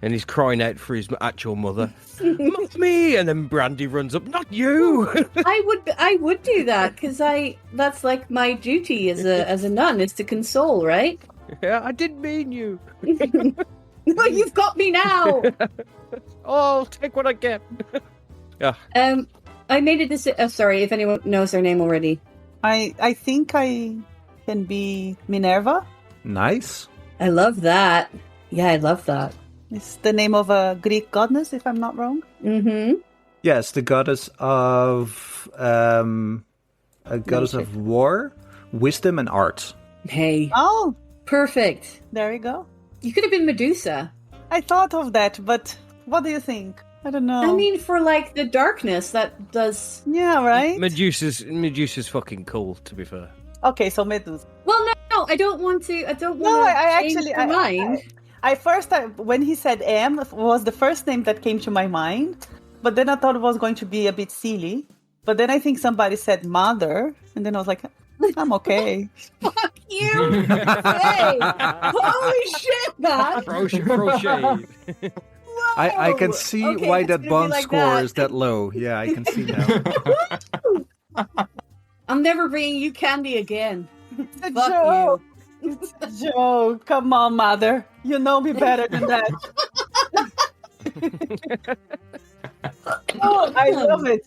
and he's crying out for his actual mother. Mommy! And then Brandy runs up, not you! I would do that because that's like my duty as a nun is to console, right? Yeah, I didn't mean you. But you've got me now. Oh, I'll take what I get. Yeah. I made a decision. Sorry, if anyone knows their name already. I think I can be Minerva. Nice. I love that. Yeah, I love that. It's the name of a Greek goddess, if I'm not wrong. Mm-hmm. Yes, the goddess of war, wisdom, and art. Hey. Oh, perfect. There you go. You could have been Medusa. I thought of that, but what do you think? I don't know. I mean, for like the darkness, that does. Yeah, right. Medusa's fucking cool, to be fair. Okay, so Medusa. Well, no, I don't want to. I don't want No, to I change actually. your mind. When he said M, was the first name that came to my mind, but then I thought it was going to be a bit silly. But then I think somebody said Mother, and then I was like, I'm okay. Fuck you! Hey, holy shit, man! Crochet. I can see Okay, why it's that gonna be bond like score that. is that low. Yeah, I can see now. I'm never bringing you candy again. It's a Fuck joke. you. It's a joke. Come on, mother. You know me better than that. Oh, I love it.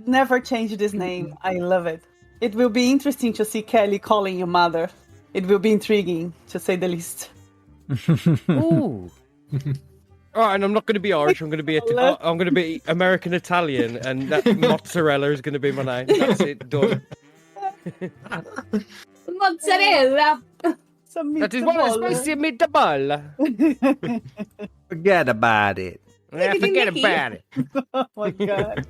Never change this name. I love it. It will be interesting to see Kelly calling you mother. It will be intriguing, to say the least. Ooh. All right, and I'm not going to be Irish. I'm going to be I'm going to be American Italian, and that mozzarella is going to be my name. That's it, done. Mozzarella. That is one spicy meatball. Forget about it. Yeah, Look at you, forget Mickey. about it. Oh my god.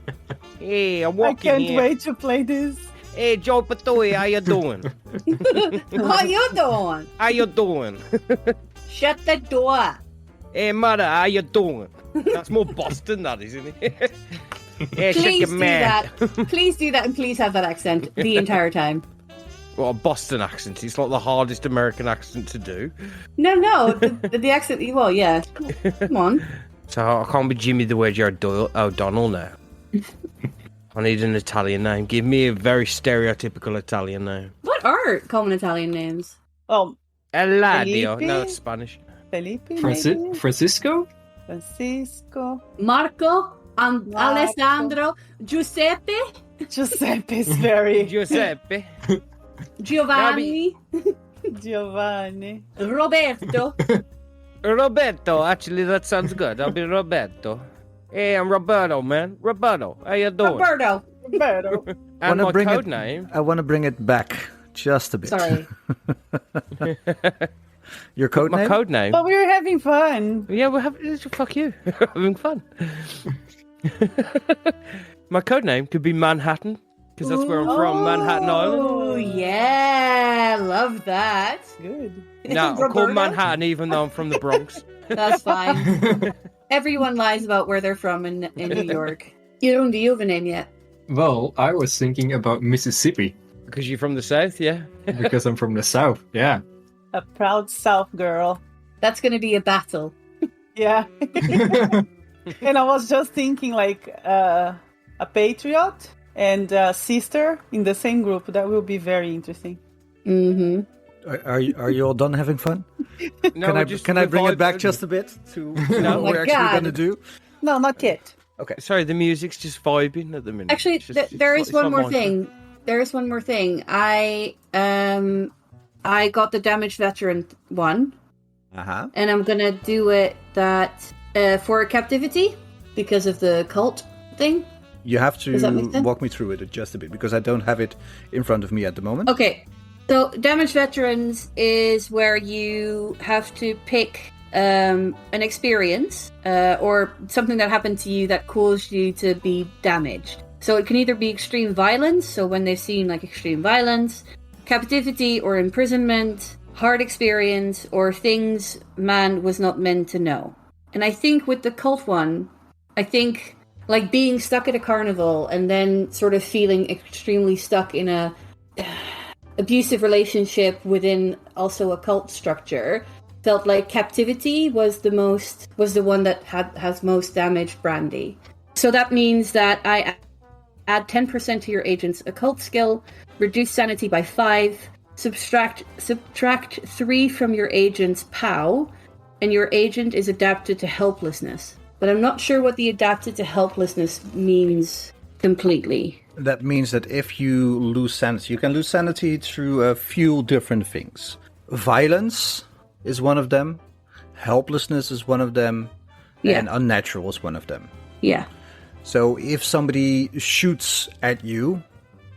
Hey, I'm I walking can't here. wait to play this. Hey, Joe Patoy, how you doing? How you doing? How you doing? Shut the door. Hey, mother, how you doing? That's more Boston, that isn't it? Yeah, shut Please your do mouth. that. Please do that, and please have that accent the entire time. Well, a Boston accent. It's like the hardest American accent to do. No, the accent. Well, yeah. Come on. So I can't be Jimmy the Wedge O'Donnell now. I need an Italian name. Give me a very stereotypical Italian name. What are common Italian names? Oh, Eladio. Felipe? No, it's Spanish. Felipe, maybe? Francisco? Francisco. Marco, Marco. Alessandro, Giuseppe, Giuseppe is very... Giuseppe. Giovanni, Giovanni. Roberto. Roberto. Actually, that sounds good. I'll be Roberto. Hey, I'm Roberto, man. Roberto, how you doing? Roberto. Roberto. And my Wanna bring code it- name. I want to bring it back just a bit. Sorry. Your code My name? code name. But we're having fun. Yeah, we're having fuck you. Having fun. My code name could be Manhattan, because that's where I'm from, Manhattan Island. Oh, yeah. Love that. Good. No, I'm called Roberto? Manhattan, even though I'm from the Bronx. That's fine. Everyone lies about where they're from in New York. Jeroen, do you have a name yet? Well, I was thinking about Mississippi Because you're from the South, yeah? because I'm from the South. Yeah. A proud South girl. That's going to be a battle. Yeah. And I was just thinking like a patriot and a sister in the same group. That will be very interesting. Mm-hmm. Are you all done having fun? No, Can I bring it back just a bit to No. what we're Oh my actually God. going to do? No, not yet. Sorry, the music's just vibing at the minute. Actually, It's just- there it's is not one more mine. thing. There is one more thing. I got the damaged veteran one, Uh-huh. and I'm gonna do it for captivity because of the cult thing. You have Does that make to sense? walk me through it just a bit because I don't have it in front of me at the moment. Okay, so damaged veterans is where you have to pick an experience or something that happened to you that caused you to be damaged. So it can either be extreme violence, so when they've seen like extreme violence, captivity or imprisonment, hard experience, or things man was not meant to know. And I think with the cult one, I think like being stuck at a carnival and then sort of feeling extremely stuck in a abusive relationship within also a cult structure felt like captivity was the one that has most damaged Brandy. So that means that I add 10% to your agent's occult skill, reduce sanity by 5, subtract 3 from your agent's POW, and your agent is adapted to helplessness. But I'm not sure what the adapted to helplessness means completely. That means that if you lose sanity, you can lose sanity through a few different things. Violence is one of them, helplessness is one of them, Yeah. and unnatural is one of them. Yeah. So if somebody shoots at you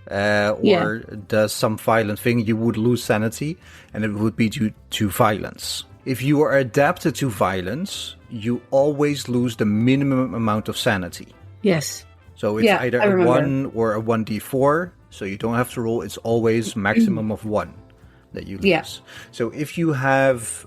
or does some violent thing, you would lose sanity, and it would be due to violence. If you are adapted to violence, you always lose the minimum amount of sanity. Yes. So it's Yeah, either I a remember. 1 or a 1d4, so you don't have to roll. It's always maximum of 1 that you lose. Yeah. So if you have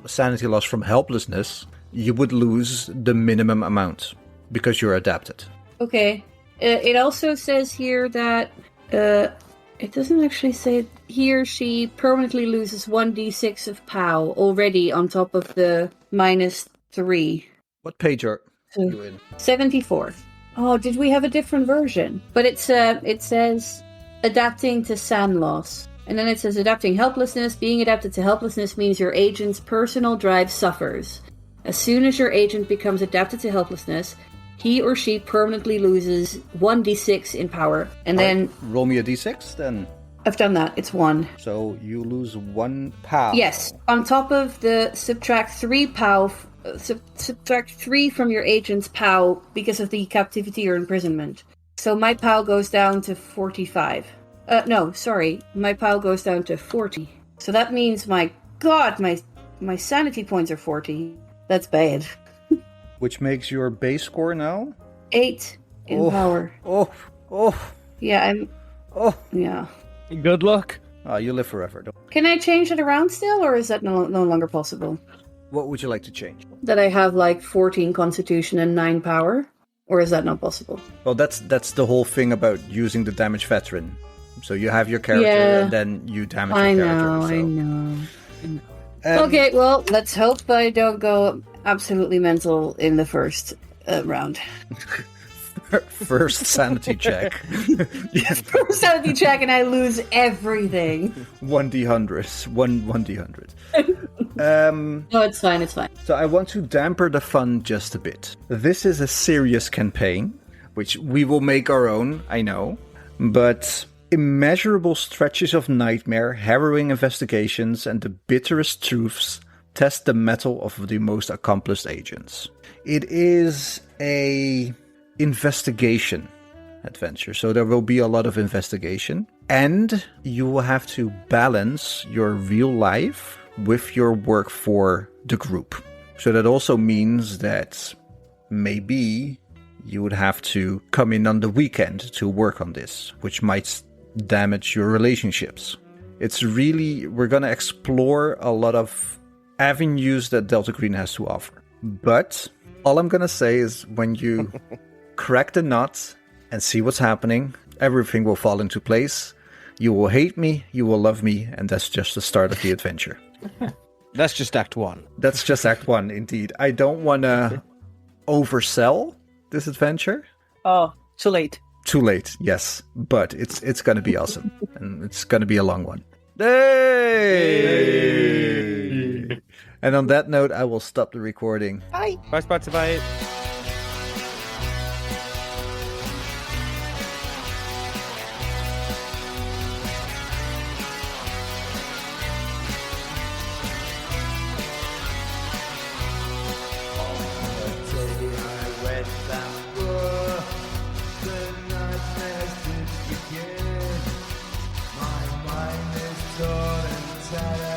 sanity loss from helplessness, you would lose the minimum amount because you're adapted. Okay. It also says here that it doesn't actually say he or she permanently loses 1d6 of POW already on top of the minus 3. What page are So, you in? 74. Oh, did we have a different version? But it says adapting to SAN loss. And then it says adapting helplessness. Being adapted to helplessness means your agent's personal drive suffers. As soon as your agent becomes adapted to helplessness, he or she permanently loses 1d6 in power. And then... Roll me a d6, then. I've done that. It's 1. So you lose 1 POW. Yes. On top of the subtract 3 POW... subtract 3 from your agent's POW because of the captivity or imprisonment. So my POW goes down to 45. No, sorry. My POW goes down to 40. So that means, my god, my sanity points are 40. That's bad. Which makes your base score now? 8 in power. Yeah, yeah. Good luck. Oh, you live forever. Can I change it around still, or is that no longer possible? What would you like to change? That I have like 14 constitution and 9 power? Or is that not possible? Well, that's the whole thing about using the damage veteran. So you have your character and then you damage your character. I know. Okay, well, let's hope I don't go absolutely mental in the first round. First sanity check. First sanity check and I lose everything. 1d100. 1d100. No, it's fine, it's fine. So I want to damper the fun just a bit. This is a serious campaign, which we will make our own, I know. But immeasurable stretches of nightmare, harrowing investigations, and the bitterest truths test the mettle of the most accomplished agents. It is a investigation adventure, so there will be a lot of investigation. And you will have to balance your real life with your work for the group. So that also means that maybe you would have to come in on the weekend to work on this, which might damage your relationships. It's really, we're going to explore a lot of avenues that Delta Green has to offer. But all I'm going to say is when you crack the nut and see what's happening, everything will fall into place. You will hate me, you will love me, and that's just the start of the adventure. That's just Act 1. That's just Act 1, indeed. I don't want to oversell this adventure. Oh, too late. Too late, yes. But it's going to be awesome. And it's going to be a long one. Hey! And on that note, I will stop the recording. Bye. Bye, Spotify. My mind is torn and tattered.